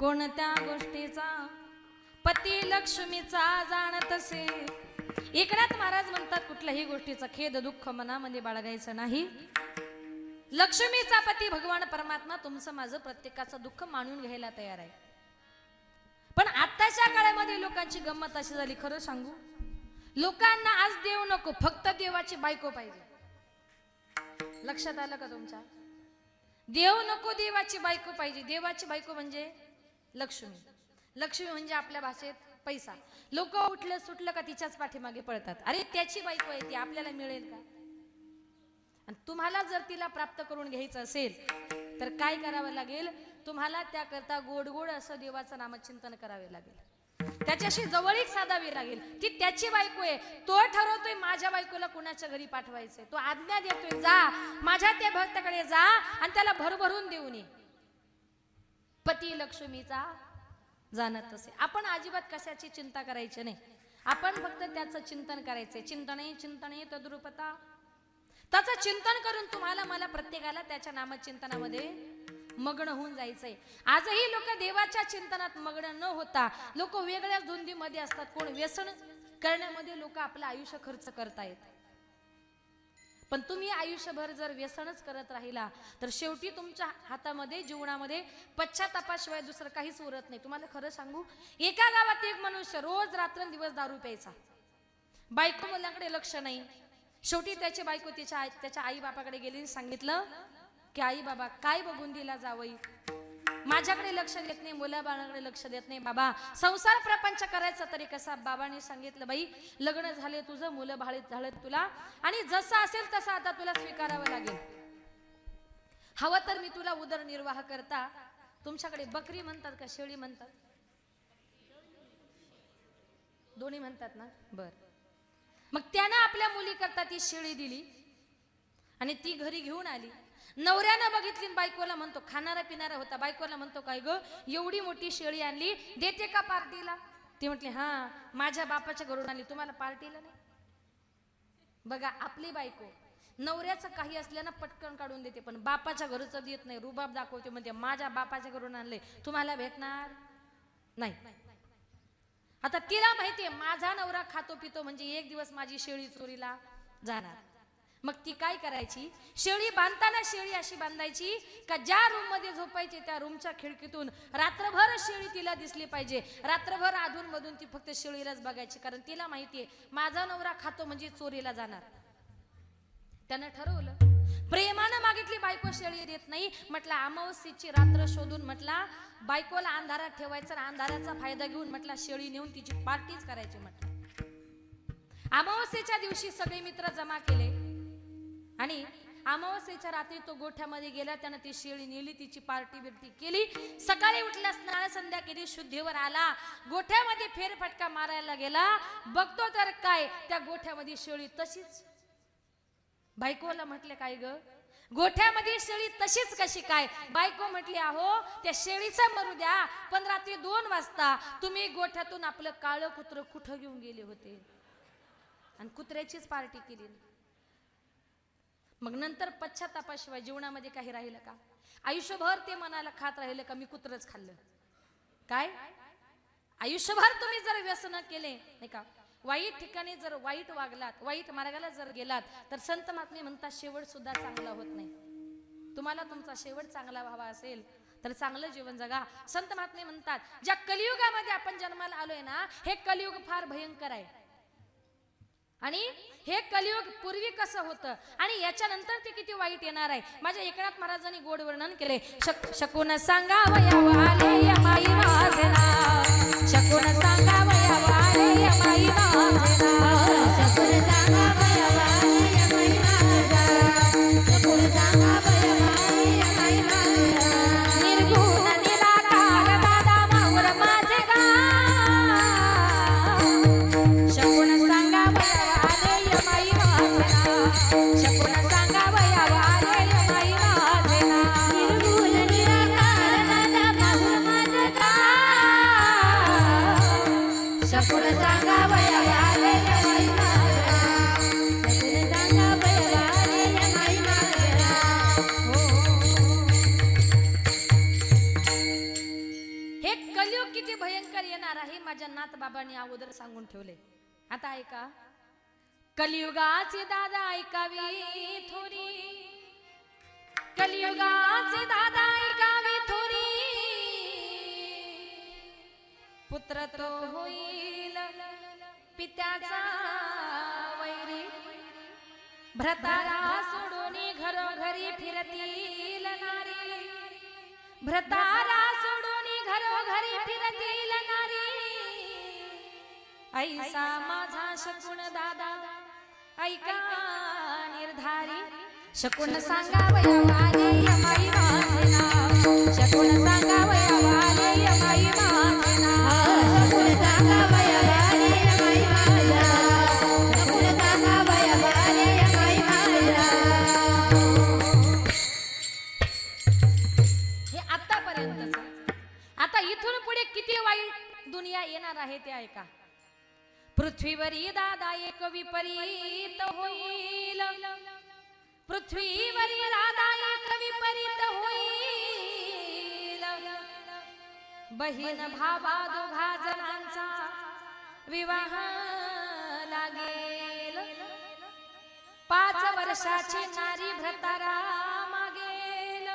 कोणत्या गोष्टीचा पती लक्ष्मीचा जाणत असे. एकनाथ महाराज म्हणतात कुठल्याही गोष्टीचा खेद दुःख मनामध्ये बाळगायचं नाही. लक्ष्मीचा पती भगवान परमात्मा तुमचं माझं प्रत्येकाचं दुःख मानून घ्यायला तयार आहे. पण आताच्या काळामध्ये लोकांची गंमत अशी झाली, खरं सांगू, लोकांना आज देव नको, फक्त देवाची बायको पाहिजे. लक्षात आलं का तुमच्या? देव नको, देवाची बायको पाहिजे. देवाची बायको म्हणजे लक्ष्मी. लक्ष्मी म्हणजे आपल्या भाषेत पैसा. लोक उठलं सुटलं का तिच्याच पाठीमागे पळतात. अरे त्याची बायको आहे ती, आपल्याला मिळेल का? आणि तुम्हाला जर तिला प्राप्त करून घ्यायचं असेल तर काय करावं लागेल? तुम्हाला त्याकरता गोड गोड असं देवाचं नामचिंतन करावे लागेल, त्याच्याशी जवळीक साधावी लागेल. ती त्याची बायको आहे, तो ठरवतोय माझ्या बायकोला कुणाच्या घरी पाठवायचंय, तो आज्ञा देतोय जा माझ्या त्या भक्ताकडे जा आणि त्याला भरभरून देऊन ये. पती लक्ष्मीचा जाणत असे. आपण अजिबात कशाची चिंता करायची नाही, आपण फक्त त्याचं चिंतन करायचंय. चिंतने चिंतने तद्रूपता. त्याचं चिंतन करून तुम्हाला मला प्रत्येकाला त्याच्या नामचिंतनामध्ये मग्न होऊन जायचंय. आजही लोक देवाच्या चिंतनात मग्न न होता लोक वेगळ्याच धुंदीमध्ये असतात. कोण व्यसन करण्यामध्ये लोक आपलं आयुष्य खर्च करतायत. पण तुम्ही आयुष्यभर जर व्यसनच करत राहिला तर शेवटी तुमच्या हातामध्ये जीवनामध्ये पश्चातापाशिवाय दुसरं काहीच उरत नाही. तुम्हाला खरं सांगू, एका गावात एक मनुष्य रोज रात्रंदिवस दारू प्यायचा, बायको मुलाकडे लक्ष नाही. शेवटी त्याची बायको त्याच्या आई बापाकडे गेली, सांगितलं की आई बाबा काय बघून दिला जावई, माझ्याकडे लक्ष देत नाही, मुलाबाळाकडे लक्ष देत नाही. बाबा संसार प्रपंच करायचा तरी कसा? बाबांनी सांगितलं, बाई लग्न झाले तुझं, मुलं बाळीत झालं तुला, आणि जसं असेल तसं आता तुला स्वीकारावं लागेल. हवं तर मी तुला उदरनिर्वाह करता. तुमच्याकडे बकरी म्हणतात का शेळी म्हणतात? दोन्ही म्हणतात ना? बर. मग त्यानं आपल्या मुली करता ती शेळी दिली आणि ती घरी घेऊन आली. नवऱ्यानं बघितली, बायकोला म्हणतो, खाणारा पिणारा होता, बायकोला म्हणतो, काय ग एवढी मोठी शेळी आणली, देते का पार्टीला? ती म्हटली, हा माझ्या बापाच्या घरून आली, तुम्हाला पार्टीला नाही. बघा आपली बायको नवऱ्याचं काही असल्यानं पटकन काढून देते, पण बापाच्या घरचं देत नाही, रुबाब दाखवते, म्हणजे माझ्या बापाच्या घरून आणले, तुम्हाला भेटणार नाही. आता तिला माहितीये माझा नवरा खातो पितो, म्हणजे एक दिवस माझी शेळी चोरीला जाणार. मग ती काय करायची? शेळी बांधताना शेळी अशी बांधायची का ज्या रूम मध्ये झोपायची त्या रूमच्या खिडकीतून रात्रभर शेळी तिला दिसली पाहिजे. रात्रभर अधून मधून ती फक्त शेळीलाच बघायची, कारण तिला माहितीये माझा नवरा खातो म्हणजे चोरीला जाणार. त्यानं ठरवलं, प्रेमानं मागितली, बायको शेळी देत नाही. म्हटलं अमावस्येची रात्र शोधून म्हटला बायकोला अंधारात ठेवायचं, अंधाराचा फायदा घेऊन म्हटला शेळी नेऊन तिची पार्टीच करायची. म्हटलं अमावस्येच्या दिवशी सगळे मित्र जमा केले आणि अमावस्येच्या रात्री तो गोठ्यामध्ये गेला. त्यानं ती शेळी नेली, तिची पार्टी बिर्टी केली. सकाळी उठला, स्नान संध्या केली, शुद्धीवर आला, गोठ्यामध्ये फेरफटका मारायला गेला. बघतो तर काय, त्या गोठ्यामध्ये शेळी तशीच. बायकोला म्हटले, काय ग गोठ्यामध्ये शेळी तशीच कशी काय? बायको म्हटली, अहो त्या शेळीचं मरू द्या, पण रात्री 2 वाजता तुम्ही गोठ्यातून आपलं काळं कुत्रं कुठं घेऊन गेले होते आणि कुत्र्याचीच पार्टी केली. मग नंतर पश्चातापाशिवाय जीवनामध्ये काही राहिलं का? आयुष्यभर ते मनाला खात राहिलं का मी कुत्रच खाल्लं? काय आयुष्यभर तुम्ही जर व्यसन केले नाही का, वाईट ठिकाणी जर वाईट वागलात, वाईट मार्गाला जर गेलात, तर संत महात्मे म्हणतात शेवट सुद्धा चांगला होत नाही. तुम्हाला तुमचा शेवट चांगला व्हावा असेल तर चांगलं जीवन जगा. संत महात्मे म्हणतात ज्या कलियुगामध्ये आपण जन्माला आलोय ना, हे कलियुग फार भयंकर आहे. आणि हे कलियुग पूर्वी कसं होतं आणि याच्यानंतर ते किती वाईट येणार आहे. माझ्या एकनाथ महाराजांनी गोड वर्णन केले. शकून सांगावया आले माई वाजना, शकून सांगावया आले माई वाजना, शकून सांगावया आले माई वाजना, शकून सांगावया आले माई वाजना. निर्गुण निराकार दादा माऊर माझे गाव, शकून सांगावया आले माई वाजना, शकून सांगावया आले माई वाजना. निर्गुण निराकार दादा माऊर माझे गाव, शकून सांगावया आले माई वाजना, शकून सांगावया आले माई वाजना. हे कलियुग किती भयंकर येणार आहे माझ्या नाथ बाबांनी अगोदर सांगून ठेवले. आता ऐका, कलियुगाचे दादा ऐकावी थोरी, कलियुगाचे दादा ऐकावी थोरी, पुत्र तो होईल पित्याचा वैरी, भ्रतारा सोडून घरोघरी फिरतील नारी, भ्रतारा सोडून घरोघरी फिरतील नारी, ऐसा माझा शकून दादा ऐका निर्धारी, शकून सांगावया आले माई वाजना, शकून सांगावया आले माई वाजना, शकून सांगावया आले माई वाजना, शकून सांगावया आले माई वाजना. हे आतापर्यंतच. आता इथून पुढे किती वाईट दुनिया येणार आहे ते ऐका. पृथ्वीवरी दादा एक विपरीत होईल, पृथ्वीवरी दादा एक विपरीत होईल, बहीण भावा दोघा जणांचा विवाह लागेल, 5 वर्षाची नारी भ्रतारा मागेल,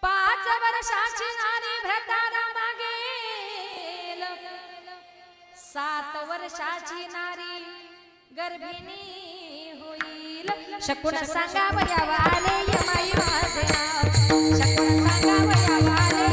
5 वर्षाची नारी भ्रतारा मागेल, 7 वर्षाची नारी गर्भिणी होईल, शकून सांगावया आले माई वाजना, शकून सांगावया आले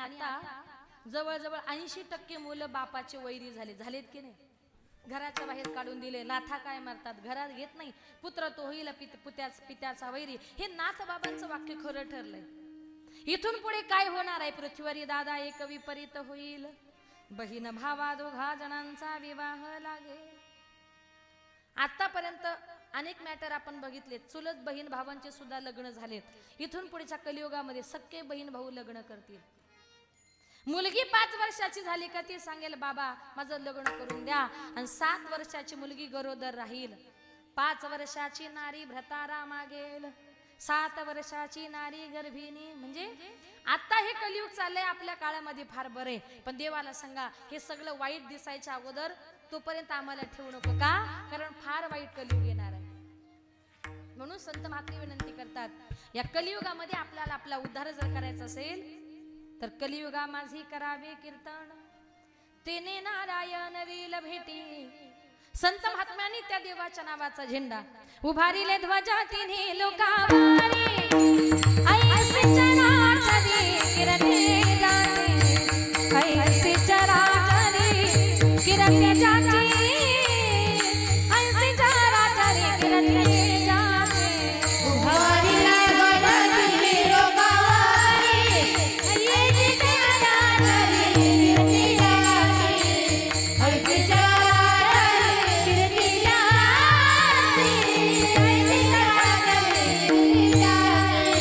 आता जवळजवळ 80% मुलं बापाचे वैरी झालेत की नाही? घराच्या बाहेर काढून दिले, नाथा काय मारतात, घरात घेत नाही, पुत्र तो होईल पित्याचा वैरी. हे नाथ बाबांचं वाक्य खरं ठरलंय. इथून पुढे काय होणार आहे? पृथ्वीवरी दादा एक विपरीत होईल, बहीण भावा दोघा जणांचा विवाह लागेल. आतापर्यंत अनेक मॅटर आपण बघितले, चुलत बहीण भावांचे सुद्धा लग्न झालेत. इथून पुढच्या कलियुगामध्ये सख्खे बहीण भाऊ लग्न करतील. मुलगी 5 वर्षाची झाली का ती सांगेल बाबा माझं लग्न करून द्या, आणि 7 वर्षाची मुलगी गरोदर राहील. 5 वर्षाची नारी भ्रतारा मागेल, 7 वर्षाची नारी गर्भिणी. म्हणजे आता हे कलियुग चाललंय आपल्या काळामध्ये फार बरे, पण देवाला सांगा हे सगळं वाईट दिसायच्या अगोदर तोपर्यंत आम्हाला ठेवू नको, का? कारण फार वाईट कलियुग येणार आहे. म्हणून संत महात्मे विनंती करतात, या कलियुगामध्ये आपल्याला आपला उद्धार जर करायचा असेल तर कलियुगा माझी करावे कीर्तन, तेने नारायण रील भेटी. संत महात्म्यांनी त्या देवाच्या नावाचा झेंडा उभारिले, ध्वजा तिन्ही लोकावारी. ऐसे चराचरी किरते जाते, ऐसे चराचरी किरते जाते, ऐसे चराचरी किरते जाते. उभारिले ध्वजा तिन्ही लोकावारी, ऐसे चराचरी किरते जाते, ऐसे चराचरी किरते जाते, ऐसे चराचरी किरते जाते.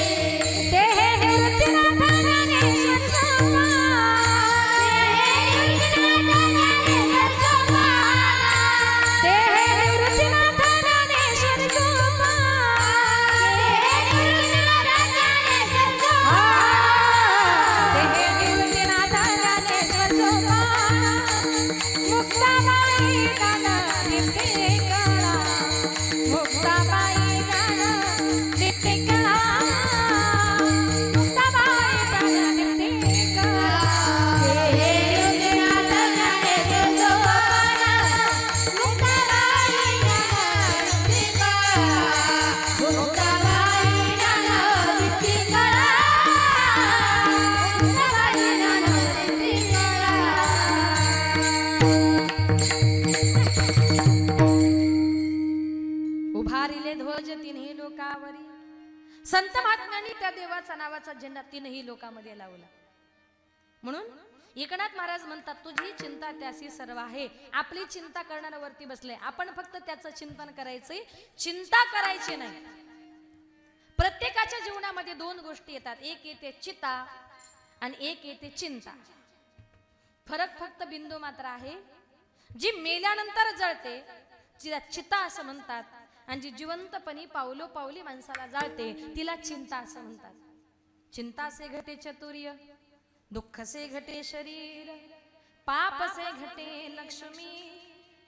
ते हे निवृत्तीनाथ ज्ञानेश्वर सोपान, ते हे निवृत्तीनाथ ज्ञानेश्वर सोपान, ते हे निवृत्तीनाथ ज्ञानेश्वर सोपान. मुक्ताबाई गाणं नित्य कळा, मुक्ताबाई गाणं नित्य कळा, मुक्ताबाई गाणं नित्य कळा. उभारिले ध्वज तिन्ही लोकावरी. संत महात्म्यांनी त्या देवाचा नावाचा झेंडा तीनही लोकांमध्ये लावला. म्हणून एकनाथ महाराज म्हणतात, तुझी चिंता त्यासी सर्व आहे. आपली चिंता करणारा वरती बसले, आपण फक्त त्याचं चिंतन करायचंय, चिंता करायची नाही. प्रत्येकाच्या जीवनामध्ये 2 गोष्टी येतात, एक येते चिता आणि एक येते चिंता. फरक फक्त बिंदू मात्र आहे. जी मेल्यानंतर जळते जिला चिता असं म्हणतात, आणि जी जिवंतपणी पावलोपावली माणसाला जाळते तिला चिंता असं म्हणतात. चिंता से घटे चतुर्य, दुःख से घटे शरीर, पाप से घटे लक्ष्मी,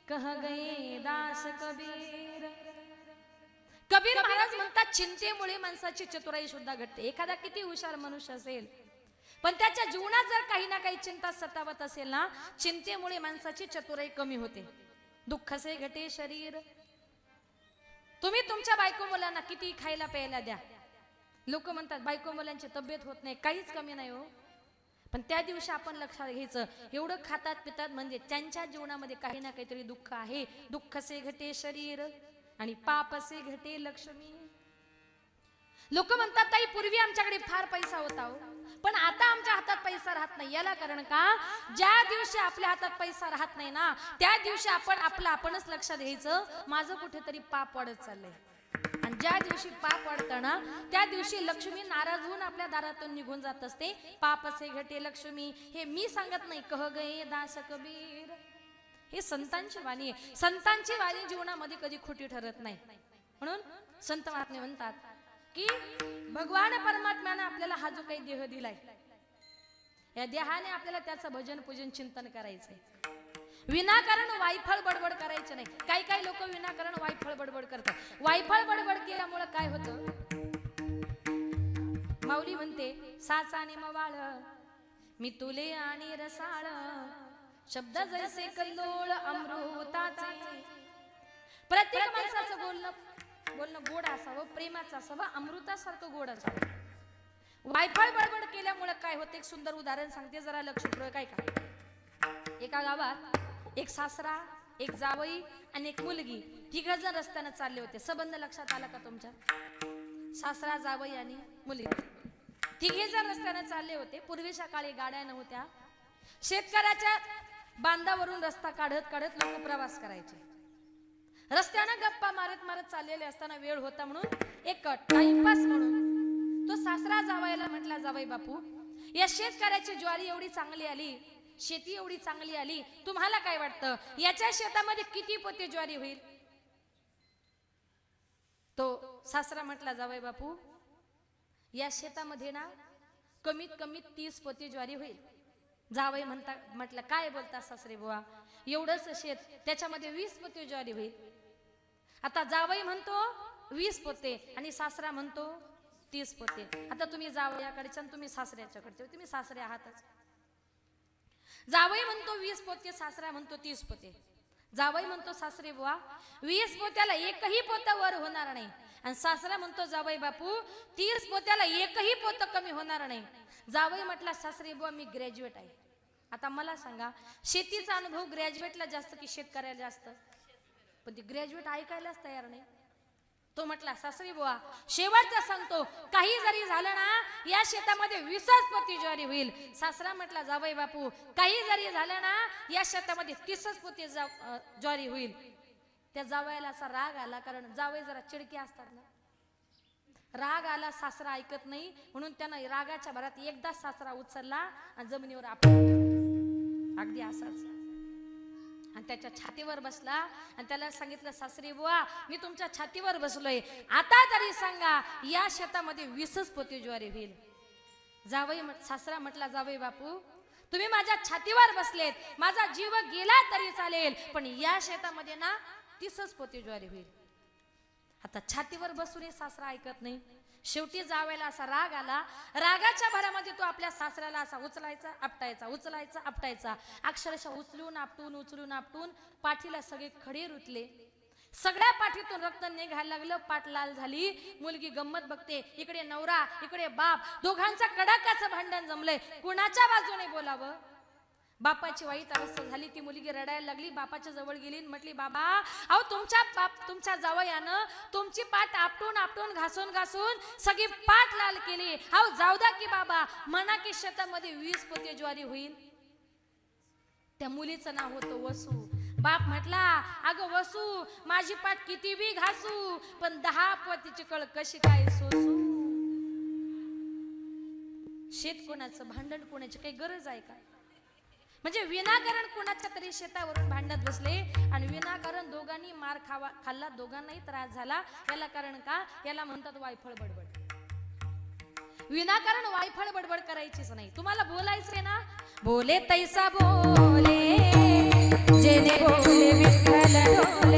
कह गए दास कबीर. कबीर महाराज म्हणतात चिंतेमुळे माणसाची चतुराई सुद्धा घटते. एखादा किती हुशार मनुष्य असेल पण त्याच्या जीवनात जर काही ना काही चिंता सतावत असेल ना, चिंतेमुळे माणसाची चतुराई कमी होते. दुःख से घटे शरीर. तुम्ही तुमच्या बायको मुलांना किती खायला प्यायला द्या, लोक म्हणतात बायको मुलांची तब्येत होत नाही, काहीच कमी नाही हो. पण त्या दिवशी आपण लक्षात घ्यायचं, एवढं खातात पितात म्हणजे त्यांच्या जीवनामध्ये काही ना काहीतरी दुःख आहे. दुःख से घटे शरीर आणि पाप से घटे लक्ष्मी. लोक म्हणतात ताई पूर्वी आमच्याकडे फार पैसा होता हो, पण आता आमच्या हातात पैसा राहत नाही. याला कारण का? ज्या दिवशी आपल्या हातात पैसा राहत नाही ना, त्या दिवशी आपणच लक्षात घ्यायचं, माझं कुठेतरी पाप वाढत चाललंय. आणि ज्या दिवशी पाप वाढतं ना, त्या दिवशी लक्ष्मी नाराज होऊन आपल्या दारातून निघून जात असते. पाप से घटे लक्ष्मी. हे मी सांगत नाही, कह गए दास कबीर. हे संतांची वाणी आहे. संतांची वाणी जीवनामध्ये कधी खोटी ठरत नाही. म्हणून संत महात्मे म्हणतात की भगवान परमात्म्याने आपल्याला हा जो काही देह दिलाय, या देहाने आपल्याला त्याचं भजन पूजन चिंतन करायचंय. विनाकारण वायफळ बडबड करायचं नाही. काही काही लोक विनाकारण वायफळ बडबड करतात. वायफळ बडबड केल्यामुळे काय होतं? माऊली म्हणते, साचाने मवाळ मी तुले आणि रसाळ, शब्द जैसे कल्लोळ अमृताचे. प्रत्येक माणसाचं बोलणं गोड असावं, प्रेमाचं असावं, अमृतासारखं गोड असावं. वायफळ बडबड केल्यामुळे काय होते एक सुंदर उदाहरण सांगते जरा लक्षपूर्वक ऐका. एका गावात एक सासरा, एक जावई आणि एक मुलगी तिघ जण रस्त्याने चालले होते. संबंध लक्षात आला का तुमच्या? सासरा, जावई आणि मुलगी तिघे जण रस्त्याने चालले होते. पूर्वीच्या काळी गाड्या नव्हत्या. शेतकऱ्याच्या बांधावरून रस्ता काढत काढत लोक प्रवास करायचे. रस्त्यानं गप्पा मारत मारत चाललेले असताना वेळ होता म्हणून एक टाइमपास म्हणून तो सासरा जावयाला म्हटला, जावई बापू, या शेतकऱ्याची ज्वारी एवढी चांगली आली, शेती एवढी चांगली आली, तुम्हाला काय वाटतं याच्या शेतामध्ये किती पोते ज्वारी होईल? तो सासरा म्हटला, जावई बापू, या शेतामध्ये ना कमीत कमी 30 पोते ज्वारी होईल. जावई म्हटलं, काय बोलता सासरे बुवा, एवढंच शेत, त्याच्यामध्ये 20 पोते ज्वारी होईल. आता जावई म्हणतो 20 पोते आणि सासरा म्हणतो 30 पोते. आता तुम्ही जावयाकडचे आणि तुम्ही सासऱ्याच्याकडचे, तुम्ही सासरे आहातच. जावई म्हणतो 20 पोते, सासरा म्हणतो 30 पोते. जावई म्हणतो, सासरे बुवा, 20 पोत्याला एकही पोत वर होणार नाही. आणि सासरा म्हणतो, जावई बापू, 30 पोत्याला एकही पोत कमी होणार नाही. जावई म्हटला, सासरे बुवा, मी ग्रॅज्युएट आहे. आता मला सांगा, शेतीचा अनुभव ग्रॅज्युएटला जास्त की शेतकऱ्याला जास्त? पण ती ग्रॅज्युएट ऐकायलाच तयार नाही. तो म्हटला, सासरी बुवा, शेवटचा सांगतो, काही जरी झालं ना या शेतामध्ये 20 पोती ज्वारी होईल. सासरा म्हटला, जावई बापू, काही जरी झालं ना या शेतामध्ये 30 पोती ज्वारी होईल. त्या जावयाला असा राग आला, कारण जावई जरा चिडके असतात ना. राग आला, सासरा ऐकत नाही म्हणून त्यानं रागाच्या भरात एकदा सासरा उचलला आणि जमिनीवर अगदी असाच आणि त्याच्या छातीवर बसला आणि त्याला सांगितलं, सासरी बुवा, मी तुमच्या छातीवर बसलोय, आता तरी सांगा या शेतामध्ये 20 पोती ज्वारी होईल. सासरा म्हटला, जावई बापू, तुम्ही माझ्या छातीवर बसलेत, माझा जीव गेला तरी चालेल, पण या शेतामध्ये ना 30 पोती ज्वारी होईल. आता छातीवर बसून सासरा ऐकत नाही. शेवटी जावयाला असा राग आला, रागाच्या भरामध्ये तो आपल्या सासऱ्याला असा उचलायचा आपटायचा, उचलायचा आपटायचा, अक्षरशः उचलून आपटून पाठीला सगळे खडे रुतले. सगळ्या पाठीतून रक्त निघायला लागलं, पाठ लाल झाली. मुलगी गंमत बघते, इकडे नवरा इकडे बाप, दोघांचा कडाक्याचं भांडण जमलंय, कुणाच्या बाजूने बोलावं? बापाची वाईट अवस्था झाली. ती मुलगी रडायला लागली, बापाच्या जवळ गेली, म्हटली, बाबा, अहो तुमच्या जावयानं तुमची पाठ आपटून घासून सगळी पाठ लाल केली. अहो जाऊ द्या की बाबा, म्हणा की शेतामध्ये 20 पोते ज्वारी होईल. त्या मुलीचं नाव होतं वसू. बाप म्हटला, अगं वसू, माझी पाठ किती बी घासू, पण 10 पोतीची कळ कशी काय सोसू? शेत कोणाचं, भांडण कोणाची काही गरज आहे का? म्हणजे विनाकारण कुणाच्या तरी शेतावरून भांडत बसले आणि विनाकारण दोघांनी मार खाल्ला, दोघांनाही त्रास झाला. याला कारण का? याला म्हणतात वायफळ बडबड. विनाकारण वायफळ बडबड करायचीच नाही. तुम्हाला बोलायचंय ना, बोले तैसा बोले, जेने बोले विठ्ठल डोले,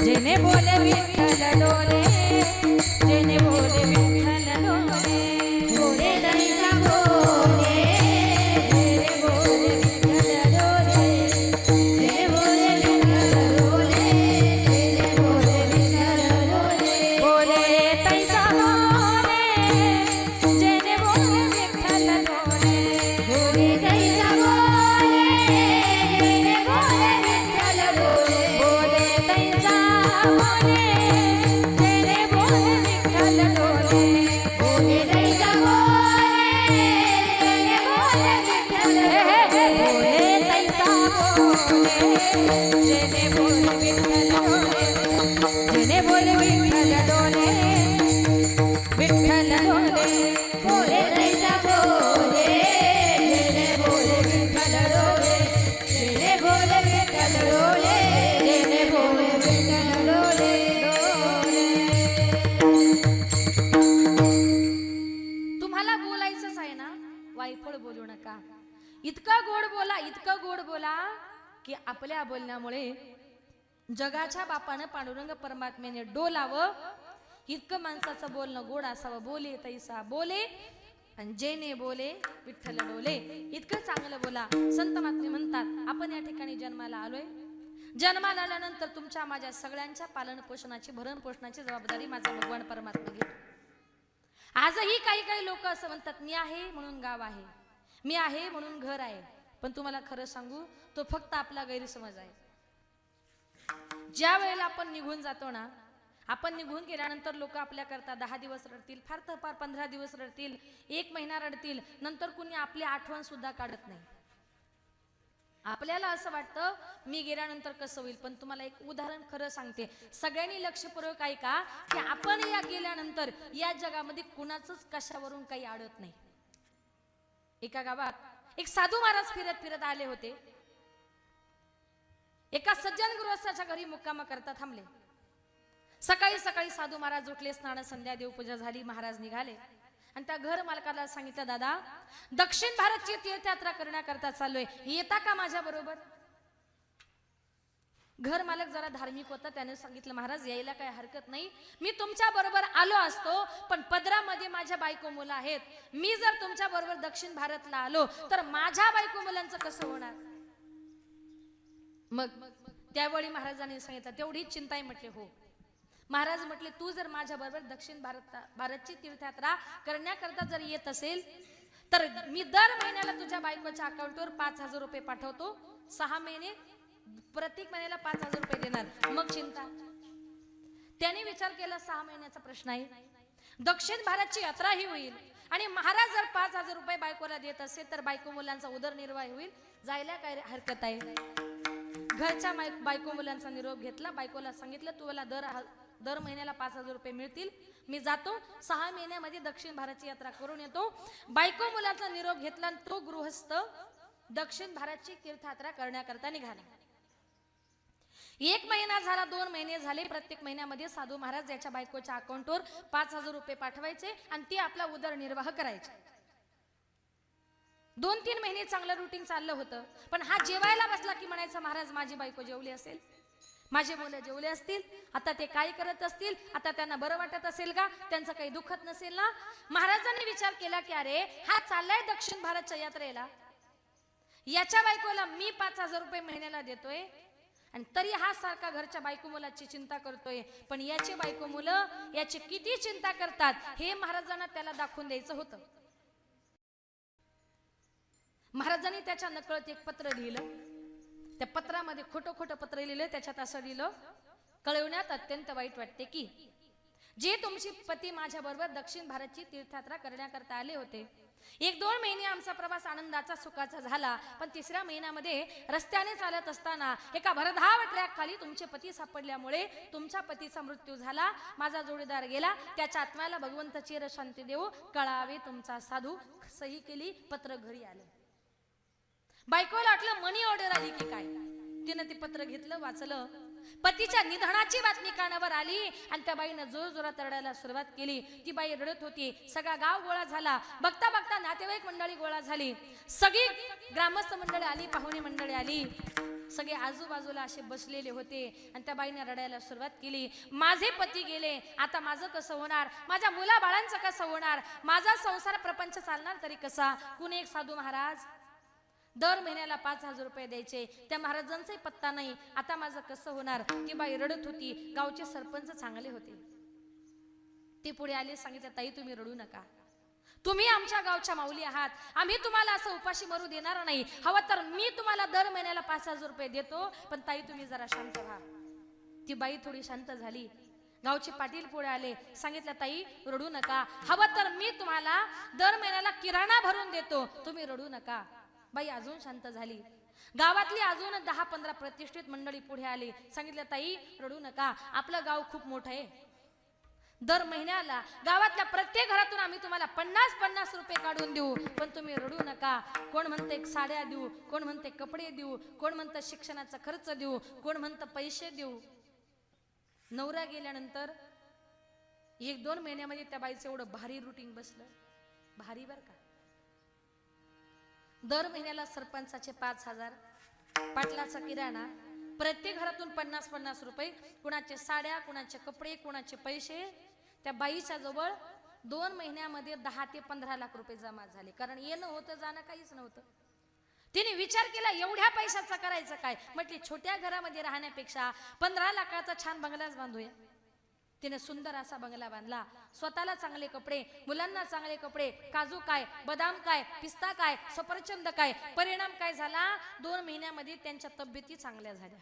जेने बोले विठ्ठल डोले, जेने बोले विठ्ठल डोले, बोले तैसा बोले, इतकं गोड बोला की आपल्या बोलण्यामुळे जगाच्या बापानं पांडुरंग परमात्म्याने डोलावं. इतकं माणसाचं बोलणं गोड असावं. बोले तैसा बोले आणि जेने बोले विठ्ठल डोले. इतकं चांगलं बोला. संत महात्मे म्हणतात, आपण या ठिकाणी जन्माला आलोय, जन्माला आल्यानंतर तुमच्या माझ्या सगळ्यांच्या पालन पोषणाची भरण पोषणाची जबाबदारी माझा भगवान परमात्मा घेतो. आजही काही काही लोक असं म्हणतात, मी आहे म्हणून गाव आहे, मी आहे म्हणून घर आहे. पण तुम्हाला खरं सांगू, तो फक्त आपला गैरसमज आहे. ज्या वेळेला आपण निघून जातो ना, आपण निघून गेल्यानंतर लोक आपल्या करता 10 दिवस रडतील, फार तर फार 15 दिवस रडतील, 1 महिना रडतील, नंतर कुणी आपली आठवण सुद्धा काढत नाही. आपल्याला असं वाटतं मी गेल्यानंतर कसं होईल. पण तुम्हाला एक उदाहरण खरं सांगते, सगळ्यांनी लक्षपूर्वक ऐका की आपण या गेल्यानंतर या जगामध्ये कुणाचंच कशावरून काही अडत नाही. एका गावात एक साधू महाराज फिरत फिरत आले होते. एका सज्जन गृहस्थाच्या घरी मुक्काम करता थांबले. सकाळी सकाळी साधू महाराज उठले, स्नान संध्या देवपूजा झाली, महाराज निघाले आणि त्या घर मालकाला सांगितलं, दादा दक्षिण भारतची तीर्थयात्रा करण्याकरता चाललोय, येता का माझ्या बरोबर? घर मालक जरा धार्मिक होता, त्याने सांगितलं, महाराज यायला काही हरकत नाही, मी तुमच्या बरोबर आलो असतो, पण पदरामध्ये माझ्या बायको मुलं आहेत, मी जर तुमच्या बरोबर दक्षिण भारतला आलो तर माझ्या बायको मुलांचं कसं होणार? मग त्यावेळी महाराजांनी सांगितलं, तेवढी चिंता आहे? म्हटले हो. महाराज म्हटले, तू जर माझ्या बरोबर दक्षिण भारतची तीर्थयात्रा करण्याकरता जर येत असेल तर मी दर महिन्याला तुझ्या बायकोच्या अकाउंटवर 5,000 रुपये पाठवतो, 6 महिने प्रत्येक महिन्याला 5,000 रुपये देणार, मग चिंता? त्याने विचार केला, 6 महिन्याचा प्रश्न आहे, दक्षिण भारतची यात्रा ही होईल आणि महाराज जर 5,000 रुपये बायकोला देत असेल तर बायको मुलांचा उदरनिर्वाह होईल, जायला काय हरकत आहे? घरच्या बायको मुलांचा निरोप घेतला, बायकोला सांगितलं, तुला दर महिन्याला 5,000 रुपये मिळतील, मी जातो, 6 महिन्यामध्ये दक्षिण भारतची यात्रा करून येतो. बायको मुलांचा निरोप घेतला आणि तो गृहस्थ दक्षिण भारतची तीर्थयात्रा करण्याकरता निघाला. 1 महिना झाला, 2 महिने झाले, प्रत्येक महिन्यामध्ये साधू महाराज याच्या बायकोच्या अकाउंटवर 5,000 रुपये पाठवायचे आणि ती आपला उदरनिर्वाह करायचे. 2-3 महिने चांगलं रुटीन चाललं होतं. पण हा जेवायला बसला की म्हणायचा, महाराज माझी बायको जेवली असेल, माझे मुलं जेवले असतील, आता ते काय करत असतील, आता त्यांना बरं वाटत असेल का, त्यांचं काही दुखत नसेल ना? महाराजांनी विचार केला की अरे हा चाललाय दक्षिण भारतच्या यात्रेला, याच्या बायकोला मी 5,000 रुपये महिन्याला देतोय आणि तरी हा सारखा घरच्या बायको मुलाची चिंता करतोय, पण याचे बायको मुलं याची किती चिंता करतात हे महाराजांना त्याला दाखवून द्यायचं होतं. महाराजांनी त्याच्या नकळत एक पत्र लिहिलं. त्या पत्रामध्ये खोटं खोटं पत्र लिहिलं. त्याच्यात असं लिहिलं, कळवण्यात अत्यंत वाईट वाटते की जे तुमचे पती माझ्या बरोबर दक्षिण भारतची तीर्थयात्रा करण्याकरता आले होते, 1-2 महिने आमचा प्रवास आनंदाचा सुखाचा झाला, पण 3ऱ्या महिन्यामध्ये रस्त्याने चालत असताना एका भरधाव ट्रॅकखाली तुमचे पती सापडल्यामुळे तुमच्या पतीचा मृत्यू झाला, माझा जोडीदार गेला, त्याच्या आत्म्याला भगवंत चिर शांती देवो, कळावे तुमचा साधू. सही केली, पत्र घरी आलं. बायकोला वाटलं मनी ऑर्डर आली की काय, तिनं ते पत्र घेतलं, वाचलं. पतीच्या निधनाची बातमी कानावर आली आणि त्या बाईनं जोर जोरात रडायला सुरुवात केली. ती बाई रडत होती, सगळा गाव गोळा झाला, बघता बघता नातेवाईक मंडळी गोळा झाली, सगळी ग्रामस्थ मंडळी आली, पाहुणे मंडळी आली, सगळे आजूबाजूला असे बसलेले होते आणि त्या बाईने रडायला सुरुवात केली, माझे पती गेले, आता माझं कसं होणार, माझ्या मुला बाळांचं कसं होणार, माझा संसार प्रपंच चालणार तरी कसा? कुणी एक साधू महाराज दर महिन्याला 5,000 रुपये द्यायचे, त्या महाराजांचाही पत्ता नाही, आता माझं कसं होणार? ती बाई रडत होती. गावचे सरपंच चांगले होते, ते पुढे आले, सांगितलं, ताई तुम्ही रडू नका, तुम्ही आमच्या गावच्या माऊली आहात, आम्ही तुम्हाला असं उपाशी मरू देणार नाही, हवं तर मी तुम्हाला दर महिन्याला 5,000 रुपये देतो, पण ताई तुम्ही जरा शांत व्हा. ती बाई थोडी शांत झाली. गावचे पाटील पुढे आले, सांगितलं, ताई रडू नका, हवं तर मी तुम्हाला दर महिन्याला किराणा भरून देतो, तुम्ही रडू नका. बाई अजून शांत झाली. गावातली अजून 10-15 प्रतिष्ठित मंडळी पुढे आली, सांगितलं, ताई रडू नका, आपलं गाव खूप मोठं आहे, दर महिन्याला गावातल्या प्रत्येक घरातून आम्ही तुम्हाला 50-50 रुपये काढून देऊ, पण तुम्ही रडू नका. कोण म्हणते साड्या देऊ, कोण म्हणते कपडे देऊ, कोण म्हणतं शिक्षणाचा खर्च देऊ, कोण म्हणतं पैसे देऊ. नवरा गेल्यानंतर 1-2 महिन्यामध्ये त्या बाईचं एवढं भारी रुटीन बसलं, भारी बर का. दर महिन्याला सरपंचाचे 5,000, पाटलाचा किराणा, प्रत्येक घरातून 50-50 रुपये, कुणाचे साड्या, कुणाचे कपडे, कुणाचे पैसे. त्या बाईच्या जवळ 2 महिन्यामध्ये 10 ते 15 लाख रुपये जमा झाले, कारण येणं होतं जाणं काहीच नव्हतं. तिने विचार केला, एवढ्या पैशाचं करायचं काय? म्हटली, छोट्या घरामध्ये राहण्यापेक्षा 15 लाखाचा छान बंगलाच बांधूया. तिने सुंदर असा बंगला बांधला, स्वतःला चांगले कपडे, मुलांना चांगले कपडे, काजू काय, बदाम काय, पिस्ता काय, सफरचंद काय. परिणाम काय झाला, 2 महिन्यामध्ये त्यांच्या तब्येती चांगल्या झाल्या.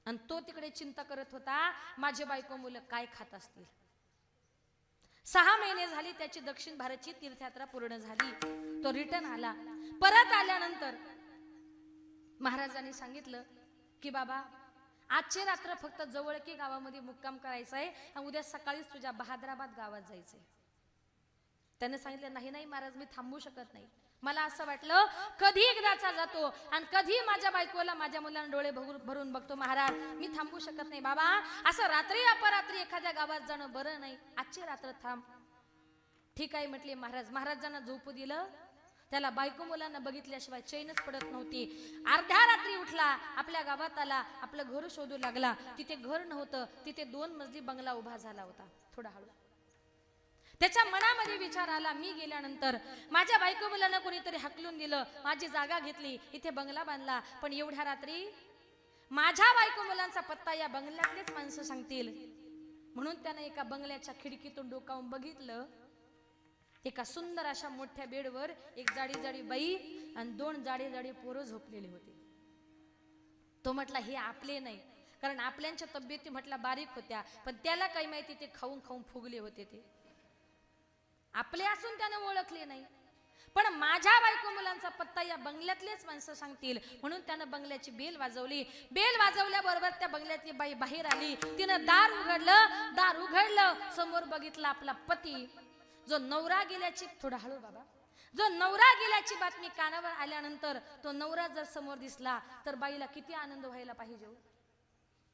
आणि तो तिकडे चिंता करत होता, माझे बायको मुलं काय खात असतील. 6 महिने झाली त्याची दक्षिण भारतची तीर्थयात्रा पूर्ण झाली. तो रिटर्न आला. परत आल्यानंतर महाराजांनी सांगितलं की बाबा, आजची रात्र फक्त जवळकी गावामध्ये मुक्काम करायचा आहे आणि उद्या सकाळीच तुझ्या बहादराबाद गावात जायचंय. त्याने सांगितलं नाही नाही महाराज, मी थांबू शकत नाही. मला असं वाटलं कधी एकदाचा जातो आणि कधी माझ्या बायकोला माझ्या मुलांना डोळे भरून बघतो. महाराज, मी थांबू शकत नाही बाबा. असं रात्री अपरात्री एखाद्या गावात जाणं बरं नाही. आजची रात्र थांब. ठीक आहे म्हटले महाराज. महाराजांना झोपू दिलं. त्याला बायको मुलांना बघितल्याशिवाय चैनच पडत नव्हती. अर्ध्या रात्री उठला, आपल्या गावात आला, आपलं घर शोधू लागला. तिथे घर नव्हतं, तिथे 2 मजली बंगला उभा झाला होता. थोडा हळू. त्याच्या मनामध्ये विचार आला, मी गेल्यानंतर माझ्या बायको मुलांना कोणीतरी हकलून दिलं, माझी जागा घेतली, इथे बंगला बांधला. पण एवढ्या रात्री माझ्या बायको मुलांचा पत्ता या बंगल्यातलेच माणसं सांगतील. म्हणून त्याने एका बंगल्याच्या खिडकीतून डोकावून बघितलं. एका सुंदर अशा मोठ्या बेडवर एक जाडी जाडी बाई आणि 2 जाडी जाडी पोरं झोपलेले होते. तो म्हटला हे आपले नाही, कारण आपल्यांच्या तब्येती म्हटला बारीक होत्या, पण त्याला काही माहिती ते खाऊन खाऊन फुगले होते. ते आपले असून त्याने ओळखले नाही. पण माझ्या बायको मुलांचा पत्ता या बंगल्यातलेच माणसं सांगतील, म्हणून त्यानं बंगल्याची बेल वाजवली. बेल वाजवल्याबरोबर त्या बंगल्यातली बाई बाहेर आली. तिनं दार उघडलं. दार उघडलं, समोर बघितला आपला पती, जो नवरा गेल्याची, थोडा हळू बाबा, जो नवरा गेल्याची बातमी कानावर आल्यानंतर तो नवरा जर समोर दिसला तर बाईला किती आनंद व्हायला पाहिजे.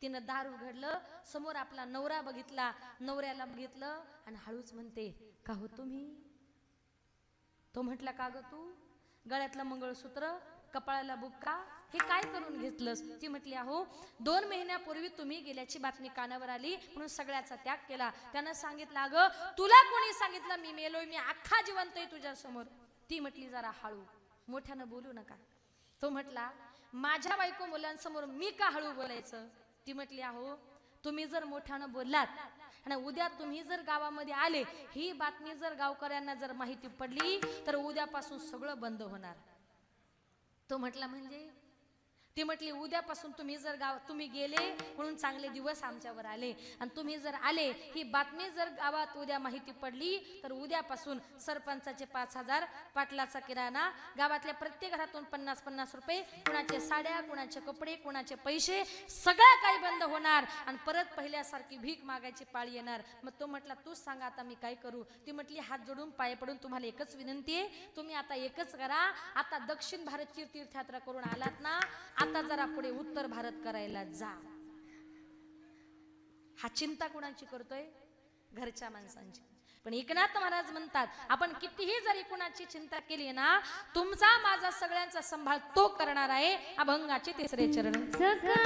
तिनं दार उघडलं, समोर आपला नवरा बघितला, नवऱ्याला बघितलं आणि हळूच म्हणते, का हो तुम्ही? तो म्हटला, का ग तू? गळ्यातलं मंगळसूत्र, कपाळाला बुक्का, हे काय करून घेतलंस? ती म्हटली, अहो 2 महिन्यापूर्वी तुम्ही गेल्याची बातमी कानावर आली, म्हणून सगळ्याचा त्याग केला. त्यानं सांगितलं, अगं तुला कोणी सांगितलं मी मेलोय? मी अख्खा जिवंत आहे तुझ्या समोर. ती म्हटली, जरा हळू, मोठ्यानं बोलू नका. तो म्हटला, माझ्या बायको मुलांसमोर मी का हळू बोलायचं? ती म्हटली, अहो तुम्ही जर मोठ्यानं बोललात आणि उद्या तुम्ही जर गावामध्ये आले, ही बातमी जर गावकऱ्यांना जर माहिती पडली तर उद्यापासून सगळं बंद होणार. तो म्हटला, म्हणजे? ती म्हटली, उद्यापासून तुम्ही गेले म्हणून चांगले दिवस आमच्यावर आले, आणि तुम्ही जर आले, ही बातमी जर गावात उद्या माहिती पडली तर उद्यापासून सरपंचाचे 5,000, पाटलाचा किराणा, गावातल्या प्रत्येक घरातून 50-50 रुपये, कुणाचे साड्या, कुणाचे कपडे, कुणाचे पैसे, सगळं काही बंद होणार आणि परत पहिल्यासारखी भीक मागायची पाळी येणार. मग तो म्हटला, तूच सांगा आता मी काय करू? ती म्हटली, हात जोडून पाय पडून तुम्हाला एकच विनंती आहे, तुम्ही आता एकच करा. आता दक्षिण भारतची तीर्थयात्रा करून आलात ना, आता जरा पुढे उत्तर भारत करायला जा. हा चिंता कुणाची करतोय? घरच्या माणसांची. पण एकनाथ महाराज म्हणतात, आपण कितीही जरी कुणाची चिंता केली ना, तुमचा माझा सगळ्यांचा सांभाळ तो करणार आहे. अभंगाचे 3रे चरण. सकळ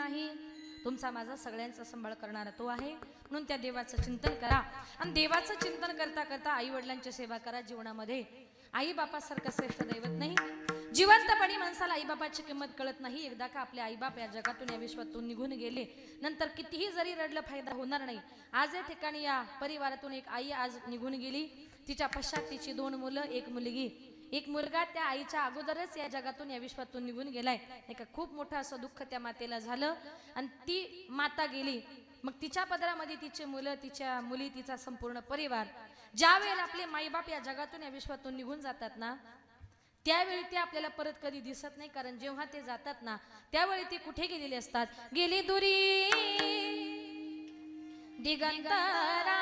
नाही, तुमचा माझा सगळ्यांचा सांभाळ करणारा तो आहे. म्हणून त्या देवाचं चिंतन करा आणि देवाचं चिंतन करता करता आई वडिलांची सेवा करा. जीवनामध्ये आई बापासारखं श्रेष्ठ दैवत नाही. जिवंतपणी माणसाला आई बापाची किंमत कळत नाही. एकदा का आपले आई बाप या जगातून या विश्वातून निघून गेले नंतर कितीही जरी रडलं फायदा होणार नाही. आज या ठिकाणी या परिवारातून एक आई आज निघून गेली. तिच्या पश्चात तिची 2 मुलं, 1 मुलगी, 1 मुलगा त्या आईच्या अगोदरच या जगातून या विश्वातून निघून गेलाय. एक खूप मोठं असं दुःख त्या मातेला झालं आणि ती माता गेली. मग तिच्या पदरामध्ये तिचे मुलं, तिच्या मुली, तिचा संपूर्ण परिवार. ज्या वेळेला आपले माईबाप या जगातून या विश्वातून निघून जातात ना, त्यावेळी ते आपल्याला परत कधी दिसत नाही. कारण जेव्हा ते जातात ना त्यावेळी ते कुठे गेलेले असतात? गेली दुरी दिगंतरा,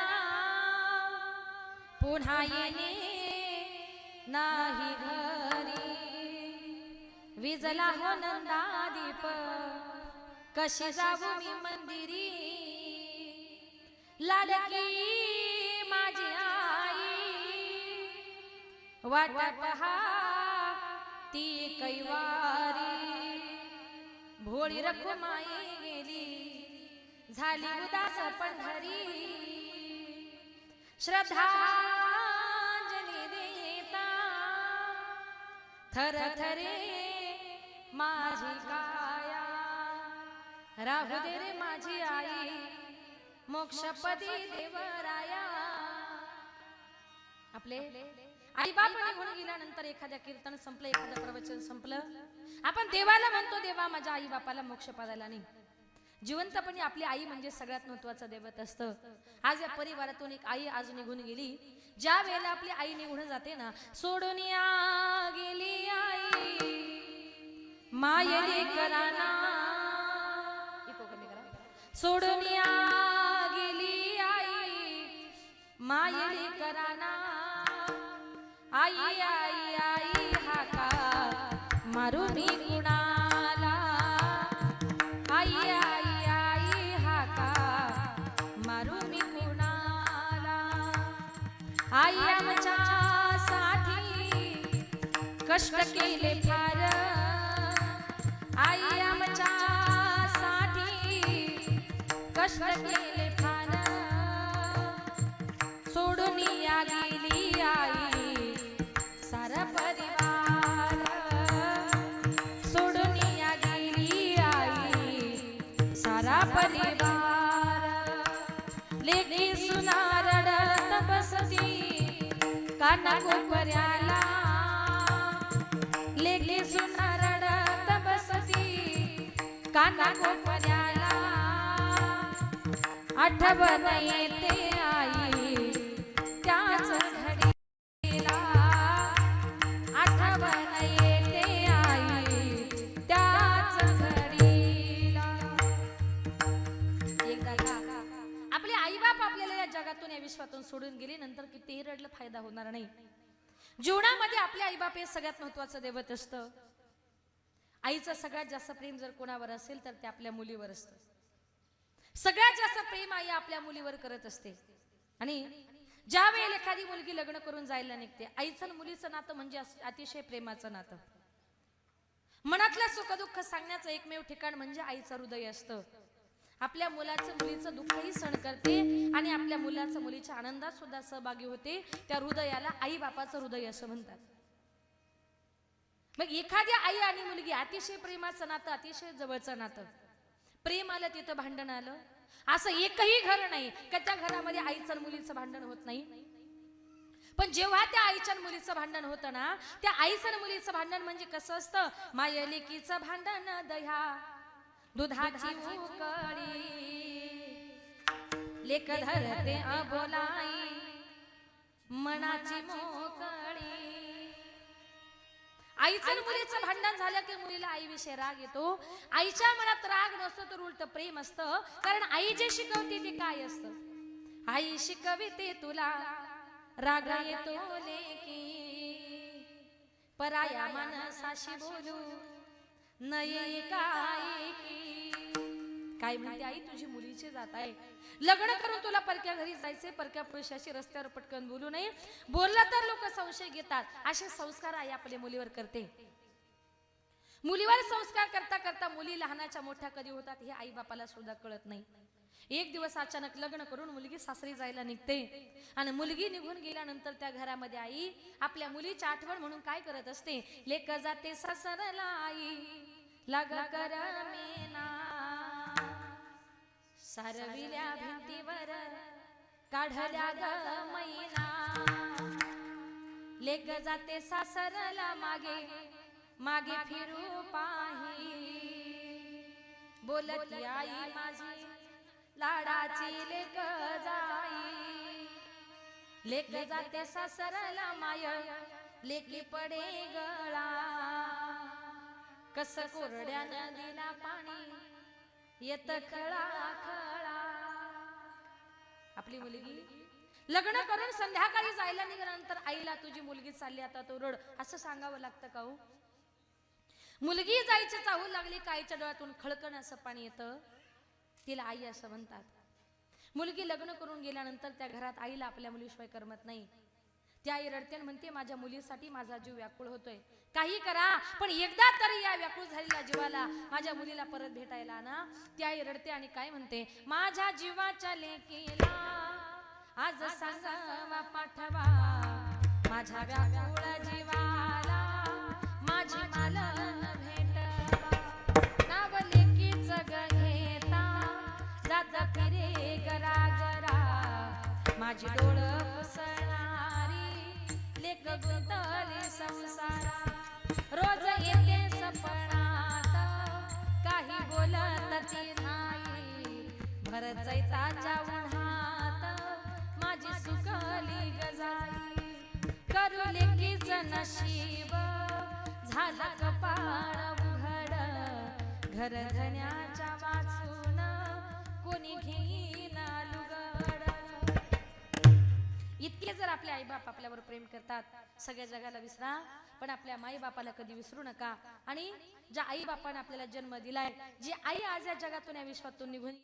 पुन्हा येणे नाही घरी. विजला हो नंदा दीप, कशी जाऊ मी मंदिरी. लाडकी माझी आई, वाट पहा ती कैवारी. भोळी रखुमाई गेली, झाली उदास पंढरी. श्रद्धांजली देता थर थरे माझी काया. राहू दे रे माझी आई, मोक्षपदी देवराया. आपले आई बाप निघून गेल्यानंतर एखाद्या कीर्तन संपलं, एखादं प्रवचन संपलं, आपण देवाला म्हणतो देवा माझ्या आई बापाला मोक्ष पादायला नाही. जिवंतपणी आपली आई म्हणजे सगळ्यात महत्वाचं दैवत असतं. आज या परिवारातून एक आई आज निघून गेली. ज्या वेळेला आपली आई निघून जाते ना, सोडून या गेली आई मायले कराना. सोडून या गेली आई मायले कराना. आई आई आई हाका मारू मी कुणाला. आई आई आई हाका मारू मी कुणाला. आई आमच्या साठी कष्ट केले फार. आई आमच्या साठी कष्ट केले फार. सोडून या गेली आई सारा परिवार. सोडून या गेली आई सारा परिवार. लेकी सुना रडत बसती काना कोपऱ्याला. लेकी सुना रडत बसती काना कोपऱ्याला. आठवण येते आई त्याच घडीला. आठवण येते आई त्याच घडीला. एकदा आपले आई बाप आपल्याला या जगातून या विश्वातून सोडून गेले नंतर कितीही रडलं फायदा होणार नाही. जीवनामध्ये आपले आई बाप हे सगळ्यात महत्वाचं दैवत असतं. आईचं सगळ्यात जास्त प्रेम जर कोणावर असेल तर ते आपल्या मुलीवर असतं. सगळ्यात जास्त प्रेम आई आपल्या मुलीवर करत असते. आणि ज्या वेळेला एखादी मुलगी लग्न करून जायला निघते, आईचं आणि मुलीचं नातं म्हणजे अतिशय प्रेमाचं नातं. मनातलं सुख दुःख सांगण्याचं एकमेव ठिकाण म्हणजे आईचं हृदय असतं. आपल्या मुलाचं मुलीचं दुःखही सहन करते आणि आपल्या मुलाचं मुलीच्या आनंदात सुद्धा सहभागी होते. त्या हृदयाला आई बापाचं हृदय असं म्हणतात. मग एखाद्या आई आणि मुलगी अतिशय प्रेमाचं नातं, अतिशय जवळचं नातं. प्रेम आलं तिथं भांडण आलं. असं एकही घर नाही का त्या घरामध्ये आईचं आणि मुलीचं भांडण होत नाही. पण जेव्हा त्या आईच्या आणि मुलीचं भांडण होतं ना, त्या आईचं आणि मुलीचं भांडण म्हणजे कसं असतं? मायलेकीचं भांडण दह्या दुधाची उकळी. लेक धरते अबोलाई मनाची मोकळी. आईचं आणि मुलीचं भांडण झालं की मुलीला आईविषयी राग येतो. आईच्या मनात राग नसतो तर उलट प्रेम असतं. कारण आई जे शिकवते ते काय असतं? आई शिकविते तुला राग येतो लेकी. पराया माणसाशी बोलू नये काय की. काय म्हणते आई तुझी मुलीची जात आहे. लग्न करून तुला परक्या घरी जायचे, परक्या पुरुषाशी रस्त्यावर पटकन बोलू नये. बोलला तर लोक संशय घेतात. असे संस्कार आई आपल्या मुलीवर करते. मुलीवर संस्कार करता करता मुली लहानाच्या मोठ्या कधी होतात हे आई बापाला सुद्धा कळत नाही. एक दिवस अचानक लग्न करून मुलगी सासरी जायला निघते आणि मुलगी निघून गेल्यानंतर त्या घरामध्ये आई आपल्या मुलीची आठवण म्हणून काय करत असते, लेक जाते सासरला आई लाग कर मेना, सारविल्या भिंतीवर काढल्या ग मैना, लेक जाते सासरला मागे मागे फिरू पाही, बोलती आई माझी लाडाची लेक जाई, लेक जाते सासरला माय लेकी पडे गळा, कस कोरड्या नदीला पाणी येत खळा खळा. आपली मुलगी लग्न करून संध्याकाळी जायला निघाल्यानंतर आईला तुझी मुलगी चालली आता तो रड असं सांगावं लागतं का हो? मुलगी जायची चाहू लागली का आईच्या डोळ्यातून खळकण असं पाणी येतं, तिला आई असं म्हणतात. मुलगी लग्न करून गेल्यानंतर त्या घरात आईला आपल्या मुलीशिवाय करमत नाही. ती आई रडते म्हणते माझ्या मुलीसाठी माझा जीव व्याकुळ होतोय, काही करा पण एकदा तरी या व्याकुळ झालेल्या जीवाला माझ्या मुलीला परत भेटायला ना. ती आई रडते आणि काय म्हणते, माझ्या जीवाच्या लेकीला आज सांगावा पाठवा, माझ्या व्याकुळ जीवाला माझी मालन भेटवा, नाव लेकीच घेता जाता फिरे गरा गरा, माझी डोळ पुसणारी लेक गुंतली संसारा, रोज येते सपनात काही बोलत ती नाही, भर चैताच्या उन्हात माझी सुकली गजाई, करू लेकीच नशीब झाला कपाळ उघड, घर धन्याच्या वाचून कोणी घेईना लुगड. इतके जर आपले आईबाप आपल्यावर प्रेम करतात सगळ्या जगाला विसरा, पण आपल्या माई बापाला कधी विसरू नका. आणि ज्या आई बापाने आपल्याला जन्म दिलाय, जी आई आज या जगातून या विश्वातून निघून